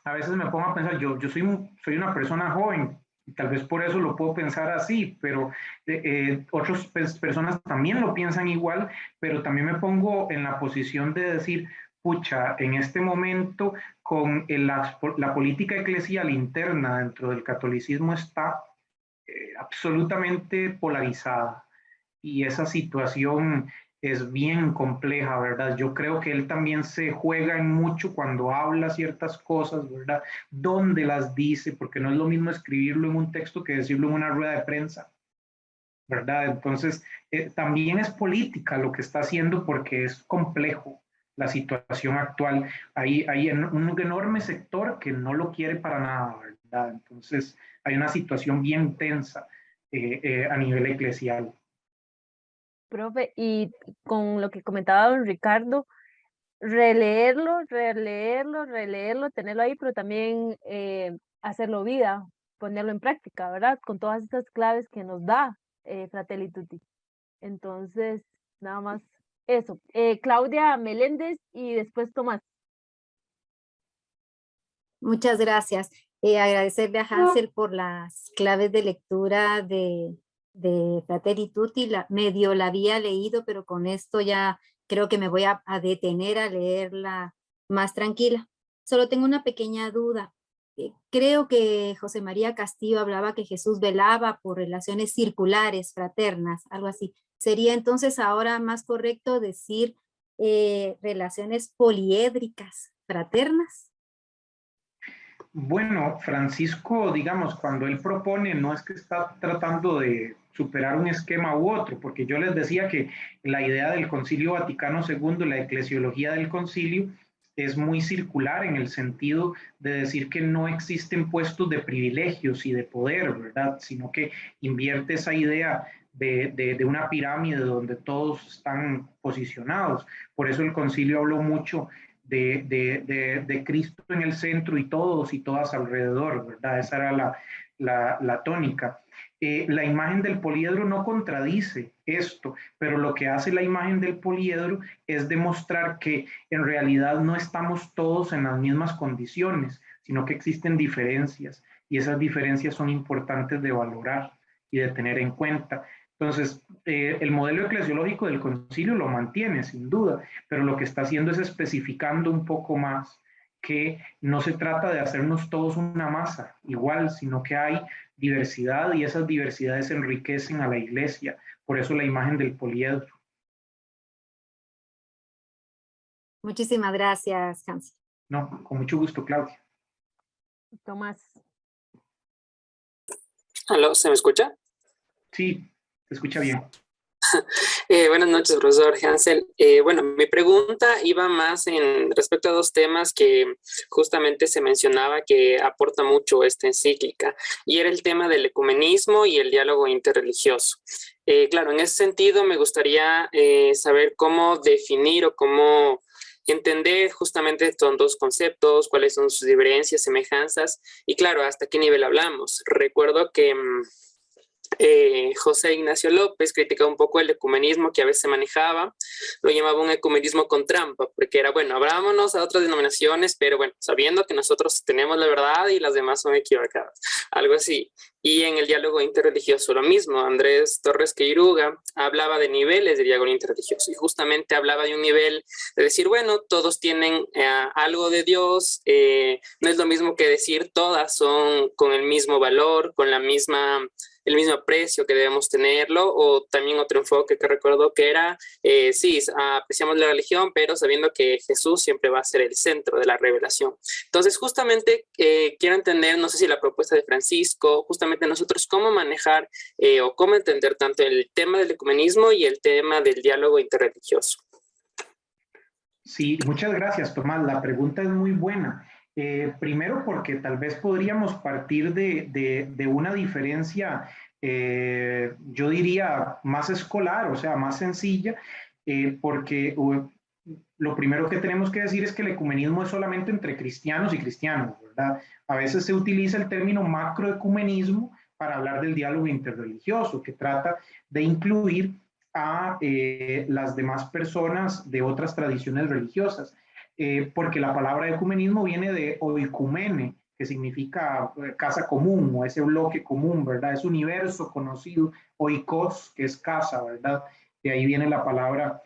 a veces me pongo a pensar, yo soy una persona joven, y tal vez por eso lo puedo pensar así, pero otras personas también lo piensan igual, pero también me pongo en la posición de decir, pucha, en este momento con la política eclesial interna dentro del catolicismo está absolutamente polarizada y esa situación es bien compleja, ¿verdad? Yo creo que él también se juega en mucho cuando habla ciertas cosas, ¿verdad? Dónde las dice, porque no es lo mismo escribirlo en un texto que decirlo en una rueda de prensa, ¿verdad? Entonces, también es política lo que está haciendo porque es complejo la situación actual. Hay un enorme sector que no lo quiere para nada, ¿verdad? Entonces, hay una situación bien tensa a nivel eclesial. Profe, y con lo que comentaba don Ricardo, releerlo, releerlo, releerlo, tenerlo ahí, pero también hacerlo vida, ponerlo en práctica, ¿verdad? Con todas estas claves que nos da Fratelli Tutti. Entonces, nada más eso. Claudia Meléndez y después Tomás. Muchas gracias. Agradecerle a Hansel por las claves de lectura de Fratelli Tutti. Medio la había leído, pero con esto ya creo que me voy a detener a leerla más tranquila. Solo tengo una pequeña duda. Creo que José María Castillo hablaba que Jesús velaba por relaciones circulares, fraternas, algo así. ¿Sería entonces ahora más correcto decir relaciones poliédricas, fraternas? Bueno, Francisco, digamos, cuando él propone, no es que está tratando de superar un esquema u otro, porque yo les decía que la idea del Concilio Vaticano II, la eclesiología del concilio, es muy circular en el sentido de decir que no existen puestos de privilegios y de poder, ¿verdad? Sino que invierte esa idea de una pirámide donde todos están posicionados. Por eso el concilio habló mucho de Cristo en el centro y todos y todas alrededor, ¿verdad? Esa era la tónica. La imagen del poliedro no contradice esto, pero lo que hace la imagen del poliedro es demostrar que en realidad no estamos todos en las mismas condiciones, sino que existen diferencias y esas diferencias son importantes de valorar y de tener en cuenta. Entonces, el modelo eclesiológico del concilio lo mantiene, sin duda, pero lo que está haciendo es especificando un poco más que no se trata de hacernos todos una masa igual, sino que hay diversidad y esas diversidades enriquecen a la iglesia. Por eso la imagen del poliedro. Muchísimas gracias, Hans. No, con mucho gusto, Claudia. Tomás. ¿Aló? ¿Se me escucha? Sí, se escucha bien. Buenas noches, profesor Hansel. Bueno, mi pregunta iba más en respecto a dos temas que justamente se mencionaba que aporta mucho esta encíclica, y era el tema del ecumenismo y el diálogo interreligioso. Claro, en ese sentido me gustaría saber cómo definir o cómo entender justamente estos dos conceptos, cuáles son sus diferencias, semejanzas, y claro, hasta qué nivel hablamos. Recuerdo que José Ignacio López criticaba un poco el ecumenismo que a veces se manejaba, lo llamaba un ecumenismo con trampa, porque era, bueno, abrámonos a otras denominaciones, pero bueno, sabiendo que nosotros tenemos la verdad y las demás son equivocadas, algo así. Y en el diálogo interreligioso lo mismo, Andrés Torres Queiruga hablaba de niveles de diálogo interreligioso y justamente hablaba de un nivel de decir, bueno, todos tienen algo de Dios, no es lo mismo que decir todas son con el mismo valor, con la misma el mismo aprecio que debemos tenerlo, o también otro enfoque que recuerdo que era, sí, apreciamos la religión, pero sabiendo que Jesús siempre va a ser el centro de la revelación. Entonces, justamente quiero entender, no sé si la propuesta de Francisco, justamente nosotros cómo manejar o cómo entender tanto el tema del ecumenismo y el tema del diálogo interreligioso. Sí, muchas gracias, Tomás. La pregunta es muy buena. Primero porque tal vez podríamos partir de una diferencia, yo diría, más escolar, o sea, más sencilla, porque lo primero que tenemos que decir es que el ecumenismo es solamente entre cristianos y cristianos, ¿verdad? A veces se utiliza el término macroecumenismo para hablar del diálogo interreligioso, que trata de incluir a las demás personas de otras tradiciones religiosas. Porque la palabra ecumenismo viene de oikumene, que significa casa común o ese bloque común, ¿verdad? Es universo conocido, oikos, que es casa, ¿verdad? De ahí viene la palabra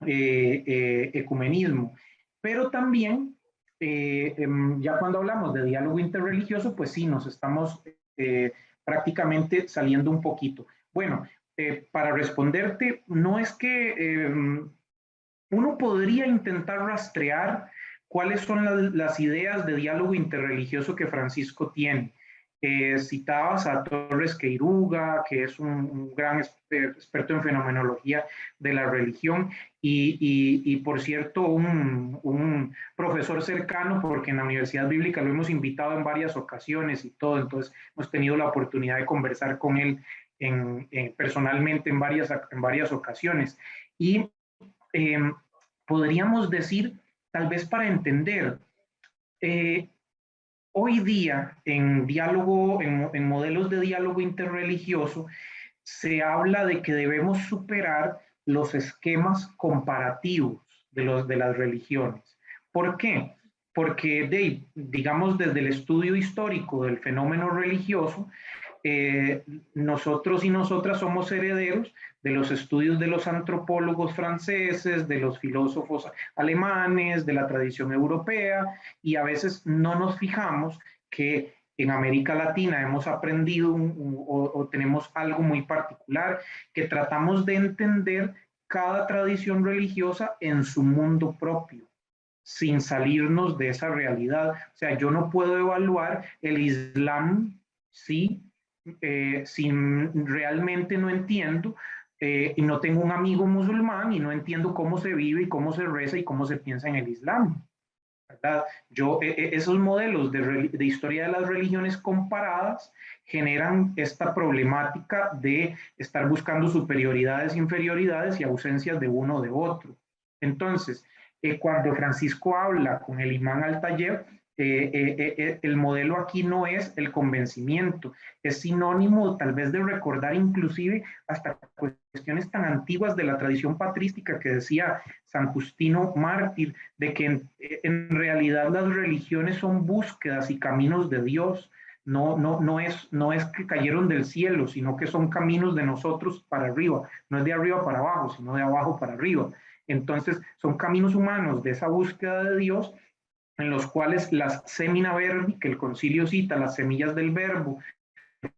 ecumenismo. Pero también, ya cuando hablamos de diálogo interreligioso, pues sí, nos estamos prácticamente saliendo un poquito. Bueno, para responderte, no es que uno podría intentar rastrear cuáles son las ideas de diálogo interreligioso que Francisco tiene. Citabas a Torres Queiruga, que es un gran experto en fenomenología de la religión, y por cierto, un profesor cercano, porque en la Universidad Bíblica lo hemos invitado en varias ocasiones y todo, entonces hemos tenido la oportunidad de conversar con él personalmente en varias ocasiones. Y podríamos decir, tal vez para entender, hoy día en diálogo, en modelos de diálogo interreligioso, se habla de que debemos superar los esquemas comparativos de las religiones. ¿Por qué? Porque, digamos, desde el estudio histórico del fenómeno religioso, nosotros y nosotras somos herederos de los estudios de los antropólogos franceses, de los filósofos alemanes, de la tradición europea, y a veces no nos fijamos que en América Latina hemos aprendido o tenemos algo muy particular, que tratamos de entender cada tradición religiosa en su mundo propio, sin salirnos de esa realidad. O sea, yo no puedo evaluar el Islam, ¿sí? Si realmente no entiendo y no tengo un amigo musulmán y no entiendo cómo se vive y cómo se reza y cómo se piensa en el Islam, ¿verdad? Esos modelos de historia de las religiones comparadas generan esta problemática de estar buscando superioridades, inferioridades y ausencias de uno o de otro. Entonces, cuando Francisco habla con el imán Al-Tayer, el modelo aquí no es el convencimiento, es sinónimo tal vez de recordar inclusive hasta cuestiones tan antiguas de la tradición patrística que decía San Justino Mártir, de que en realidad las religiones son búsquedas y caminos de Dios, no es que cayeron del cielo, sino que son caminos de nosotros para arriba, no es de arriba para abajo, sino de abajo para arriba. Entonces, son caminos humanos de esa búsqueda de Dios, en los cuales las semina verbi, que el concilio cita, las semillas del verbo,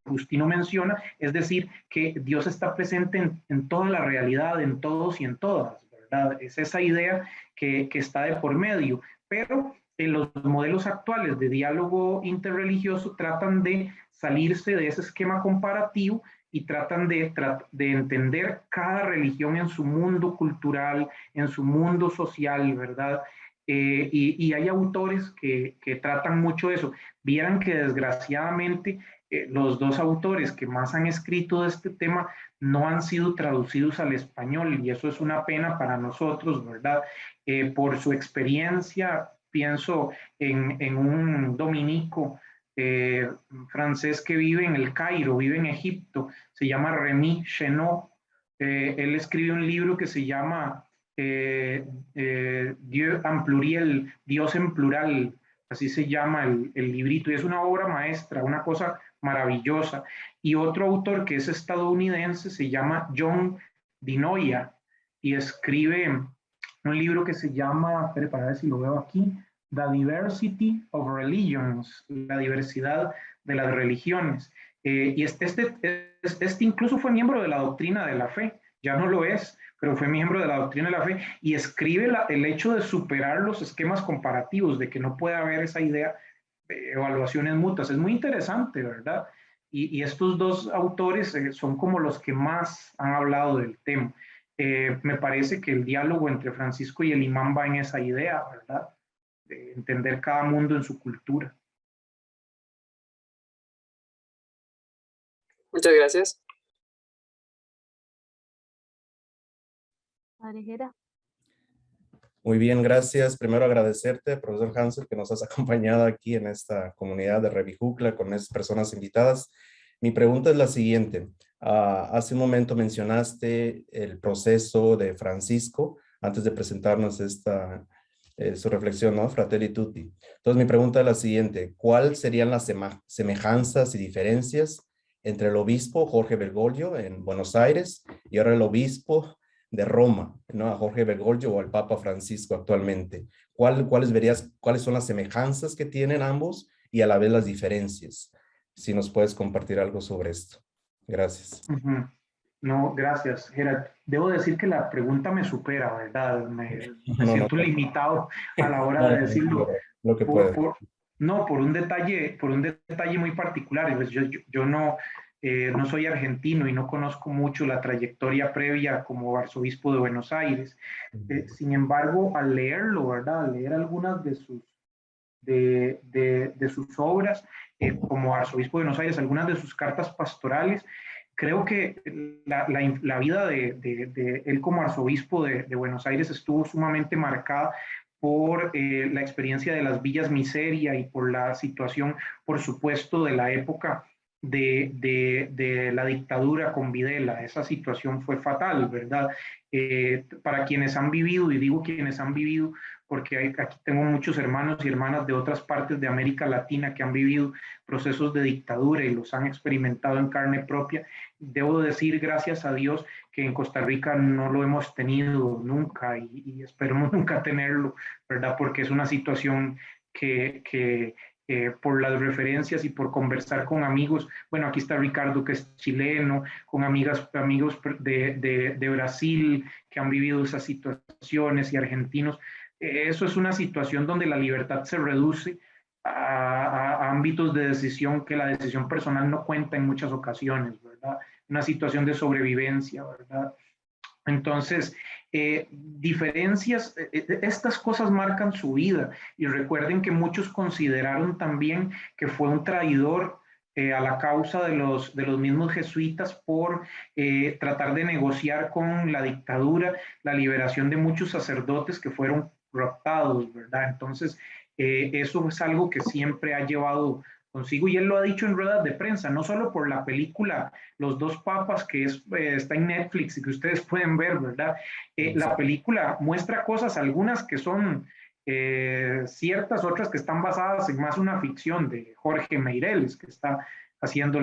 Justino menciona, es decir, que Dios está presente en toda la realidad, en todos y en todas, ¿verdad? Es esa idea que está de por medio, pero en los modelos actuales de diálogo interreligioso tratan de salirse de ese esquema comparativo y tratan de entender cada religión en su mundo cultural, en su mundo social, ¿verdad? Y hay autores que tratan mucho eso. Vieran que desgraciadamente los dos autores que más han escrito de este tema no han sido traducidos al español, y eso es una pena para nosotros, ¿verdad? Por su experiencia, pienso en un dominico francés que vive en el Cairo, vive en Egipto, se llama Rémy Chenot. Él escribe un libro que se llama Dieu en pluriel, Dios en plural, así se llama el librito, y es una obra maestra, una cosa maravillosa. Y otro autor que es estadounidense se llama John Dinoya y escribe un libro que se llama, para ver si lo veo aquí, The Diversity of Religions, la diversidad de las religiones. Y este incluso fue miembro de la doctrina de la fe, ya no lo es, pero fue miembro de la doctrina de la fe, y escribe el hecho de superar los esquemas comparativos, de que no puede haber esa idea de evaluaciones mutuas. Es muy interesante, ¿verdad? Y estos dos autores son como los que más han hablado del tema. Me parece que el diálogo entre Francisco y el imán va en esa idea, ¿verdad? De entender cada mundo en su cultura. Muchas gracias. Parejera. Muy bien, gracias. Primero agradecerte, profesor Hansel, que nos has acompañado aquí en esta comunidad de Revijukla con estas personas invitadas. Mi pregunta es la siguiente. Hace un momento mencionaste el proceso de Francisco antes de presentarnos su reflexión, ¿no? Fratelli Tutti. Entonces, mi pregunta es la siguiente. ¿Cuáles serían las semejanzas y diferencias entre el obispo Jorge Bergoglio en Buenos Aires y ahora el obispo de Roma, ¿no? A Jorge Bergoglio o al Papa Francisco actualmente? ¿Cuáles son las semejanzas que tienen ambos y a la vez las diferencias? Si nos puedes compartir algo sobre esto. Gracias. No, gracias, Gerard. Debo decir que la pregunta me supera, ¿verdad? Me siento limitado a la hora de decirlo. Lo que pueda. Por un detalle muy particular. Pues yo no soy argentino y no conozco mucho la trayectoria previa como arzobispo de Buenos Aires. Sin embargo, al leerlo, ¿verdad? Al leer algunas de sus obras como arzobispo de Buenos Aires, algunas de sus cartas pastorales, creo que la vida de él como arzobispo de Buenos Aires estuvo sumamente marcada por la experiencia de las villas miseria y por la situación, por supuesto, de la época de la dictadura con Videla. Esa situación fue fatal, ¿verdad? Para quienes han vivido, y digo quienes han vivido, porque aquí tengo muchos hermanos y hermanas de otras partes de América Latina que han vivido procesos de dictadura y los han experimentado en carne propia. Debo decir, gracias a Dios, que en Costa Rica no lo hemos tenido nunca y esperemos nunca tenerlo, ¿verdad? Porque es una situación que por las referencias y por conversar con amigos, bueno, aquí está Ricardo, que es chileno, con amigos de Brasil que han vivido esas situaciones, y argentinos. Eso es una situación donde la libertad se reduce a ámbitos de decisión, que la decisión personal no cuenta en muchas ocasiones, ¿verdad? Una situación de sobrevivencia, ¿verdad? Entonces, estas cosas marcan su vida, y recuerden que muchos consideraron también que fue un traidor a la causa de los mismos jesuitas por tratar de negociar con la dictadura la liberación de muchos sacerdotes que fueron raptados, ¿verdad? Entonces, eso es algo que siempre ha llevado consigo, y él lo ha dicho en ruedas de prensa, no solo por la película Los dos papas, que está en Netflix y que ustedes pueden ver, ¿verdad? La película muestra cosas, algunas que son ciertas otras que están basadas en más una ficción de Jorge Meireles, que está haciendo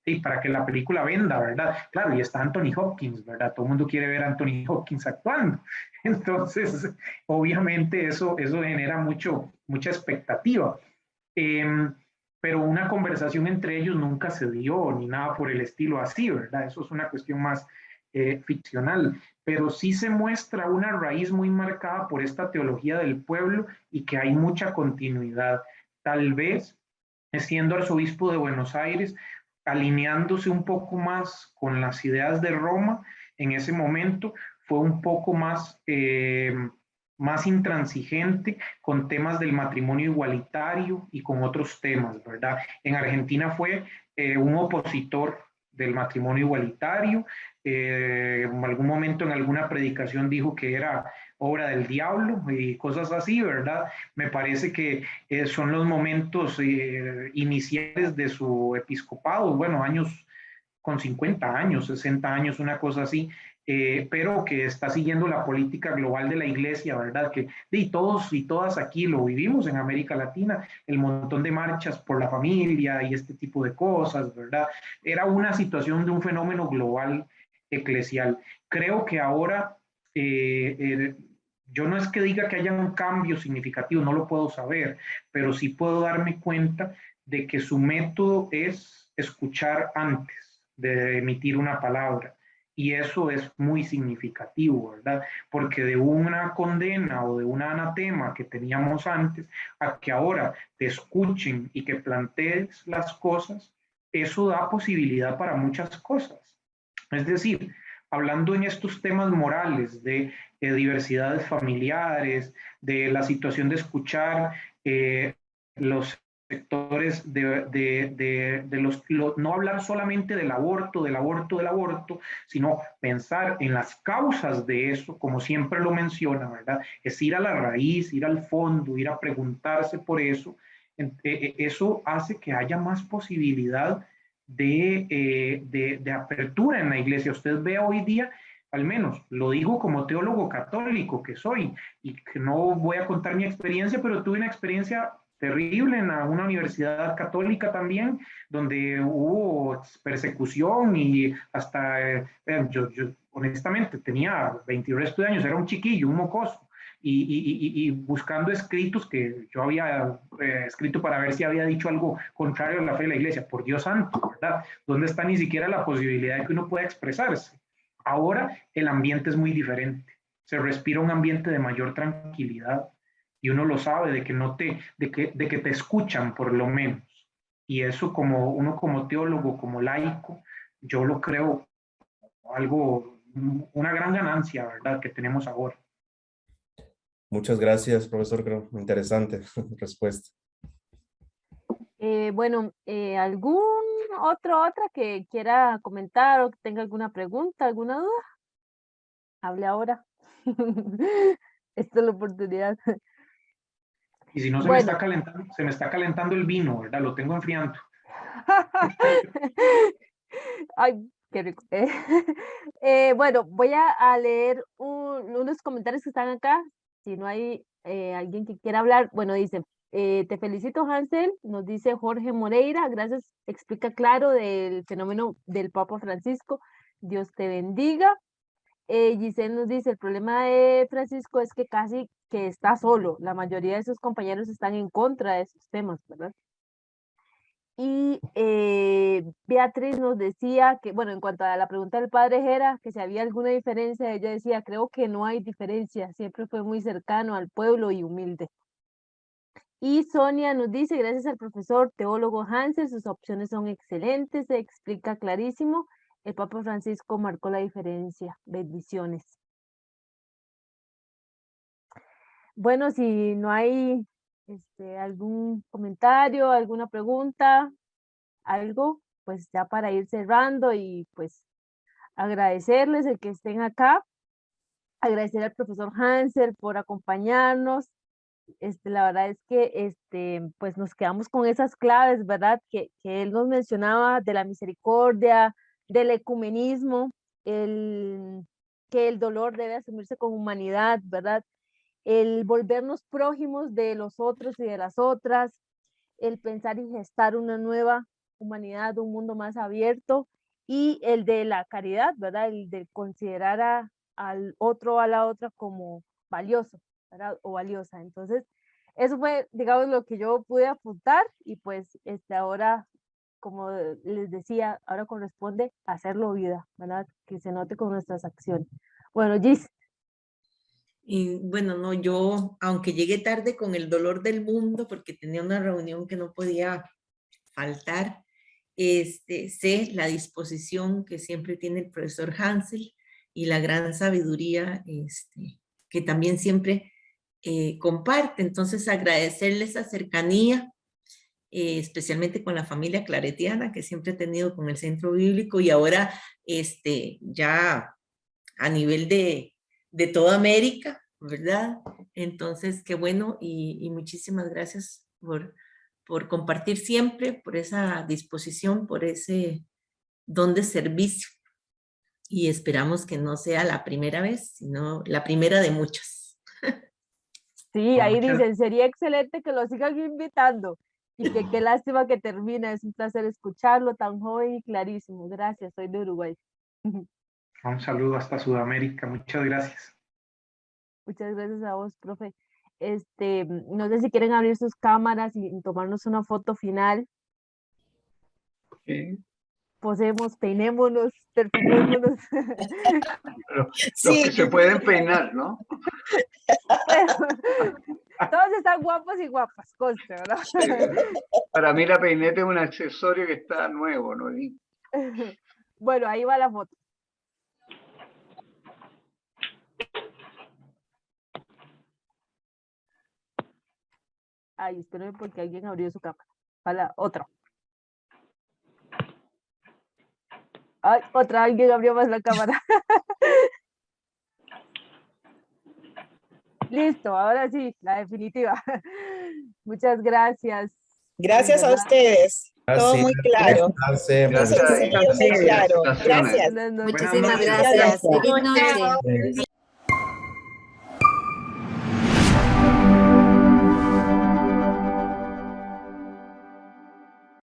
y para que la película venda, ¿verdad? Claro, y está Anthony Hopkins, ¿verdad? Todo el mundo quiere ver a Anthony Hopkins actuando. Entonces, obviamente eso genera mucha expectativa. Pero una conversación entre ellos nunca se dio, ni nada por el estilo así, ¿verdad? Eso es una cuestión más ficcional, pero sí se muestra una raíz muy marcada por esta teología del pueblo y que hay mucha continuidad. Tal vez, siendo arzobispo de Buenos Aires, alineándose un poco más con las ideas de Roma, en ese momento fue un poco más intransigente con temas del matrimonio igualitario y con otros temas, ¿verdad? En Argentina fue un opositor del matrimonio igualitario, en algún momento en alguna predicación dijo que era obra del diablo y cosas así, ¿verdad? Me parece que son los momentos iniciales de su episcopado, bueno, años con 50 años, 60 años, una cosa así, pero que está siguiendo la política global de la iglesia, ¿verdad? Que todos y todas aquí lo vivimos en América Latina, el montón de marchas por la familia y este tipo de cosas, ¿verdad? Era una situación de un fenómeno global eclesial. Creo que ahora, yo no es que diga que haya un cambio significativo, no lo puedo saber, pero sí puedo darme cuenta de que su método es escuchar antes de emitir una palabra. Y eso es muy significativo, ¿verdad? Porque de una condena o de un anatema que teníamos antes, a que ahora te escuchen y que plantees las cosas, eso da posibilidad para muchas cosas. Es decir, hablando en estos temas morales de diversidades familiares, de la situación de escuchar los sectores no hablar solamente del aborto, sino pensar en las causas de eso, como siempre lo menciona, ¿verdad? Es ir a la raíz, ir al fondo, ir a preguntarse por eso. Eso hace que haya más posibilidad de apertura en la iglesia. Usted ve hoy día, al menos lo digo como teólogo católico que soy, y que no voy a contar mi experiencia, pero tuve una experiencia terrible en una universidad católica también, donde hubo persecución y hasta, yo honestamente tenía 20 resto de años, era un chiquillo, un mocoso, y buscando escritos que yo había escrito para ver si había dicho algo contrario a la fe de la iglesia. Por Dios santo, ¿verdad? ¿Dónde está ni siquiera la posibilidad de que uno pueda expresarse? Ahora el ambiente es muy diferente, se respira un ambiente de mayor tranquilidad y uno lo sabe de que, de que te escuchan por lo menos. Y eso como teólogo, como laico, yo lo creo una gran ganancia, ¿verdad? Que tenemos ahora. Muchas gracias, profesor. Creo interesante respuesta. Bueno, otra que quiera comentar o que tenga alguna pregunta, alguna duda? Hable ahora. Esta es la oportunidad. Y si no, Bueno. se me está calentando el vino, ¿verdad? Lo tengo enfriando. Ay, qué rico. Bueno, voy a leer unos comentarios que están acá. Si no hay alguien que quiera hablar, bueno, dice, te felicito, Hansel, nos dice Jorge Moreira, gracias, explica claro del fenómeno del Papa Francisco, Dios te bendiga. Giselle nos dice, el problema de Francisco es que casi que está solo, la mayoría de sus compañeros están en contra de esos temas, ¿verdad? Y Beatriz nos decía que, bueno, en cuanto a la pregunta del padre Jera, que si había alguna diferencia, ella decía, creo que no hay diferencia, siempre fue muy cercano al pueblo y humilde. Y Sonia nos dice, gracias al profesor teólogo Hansel, sus opciones son excelentes, se explica clarísimo, el Papa Francisco marcó la diferencia, bendiciones. Bueno, si no hay algún comentario, alguna pregunta, algo, pues ya para ir cerrando y pues agradecerles el que estén acá, agradecer al profesor Hansel por acompañarnos. La verdad es que pues nos quedamos con esas claves, ¿verdad? Que él nos mencionaba de la misericordia, del ecumenismo, que el dolor debe asumirse con humanidad, ¿verdad? el volvernos prójimos de los otros y de las otras, el pensar y gestar una nueva humanidad, un mundo más abierto, y el de la caridad, ¿verdad? El de considerar al otro o a la otra como valioso, ¿verdad? O valiosa. Entonces, eso fue, digamos, lo que yo pude apuntar, y pues ahora, como les decía, ahora corresponde hacerlo vida, ¿verdad? Que se note con nuestras acciones. Bueno, Gis. Y bueno, no, yo, aunque llegué tarde con el dolor del mundo, porque tenía una reunión que no podía faltar, sé la disposición que siempre tiene el profesor Hansel y la gran sabiduría que también siempre comparte. Entonces, agradecerle esa cercanía, especialmente con la familia claretiana que siempre he tenido con el Centro Bíblico, y ahora ya a nivel de toda América, ¿verdad? Entonces, qué bueno, y muchísimas gracias por compartir siempre, por esa disposición, por ese don de servicio. Y esperamos que no sea la primera vez, sino la primera de muchas. Sí, ahí dicen, sería excelente que lo sigan invitando, y que qué lástima que termina. Es un placer escucharlo, tan joven y clarísimo. Gracias, soy de Uruguay. Un saludo hasta Sudamérica, muchas gracias. Muchas gracias a vos, profe. No sé si quieren abrir sus cámaras y tomarnos una foto final. Okay. Posemos, peinémonos, perfumémonos. Pero los que se pueden peinar, ¿no? Bueno, todos están guapos y guapas, conste, ¿verdad? Sí. Para mí la peineta es un accesorio que está nuevo, ¿no? Bueno, ahí va la foto. Ay, espero porque alguien abrió su cámara. Para otra. Ay, otra, alguien abrió más la cámara. Listo, ahora sí, la definitiva. Muchas gracias. Gracias a ustedes. Todo muy claro. Gracias. Muy claro. Gracias. Buenas noches. Muchísimas gracias. Feliz noche.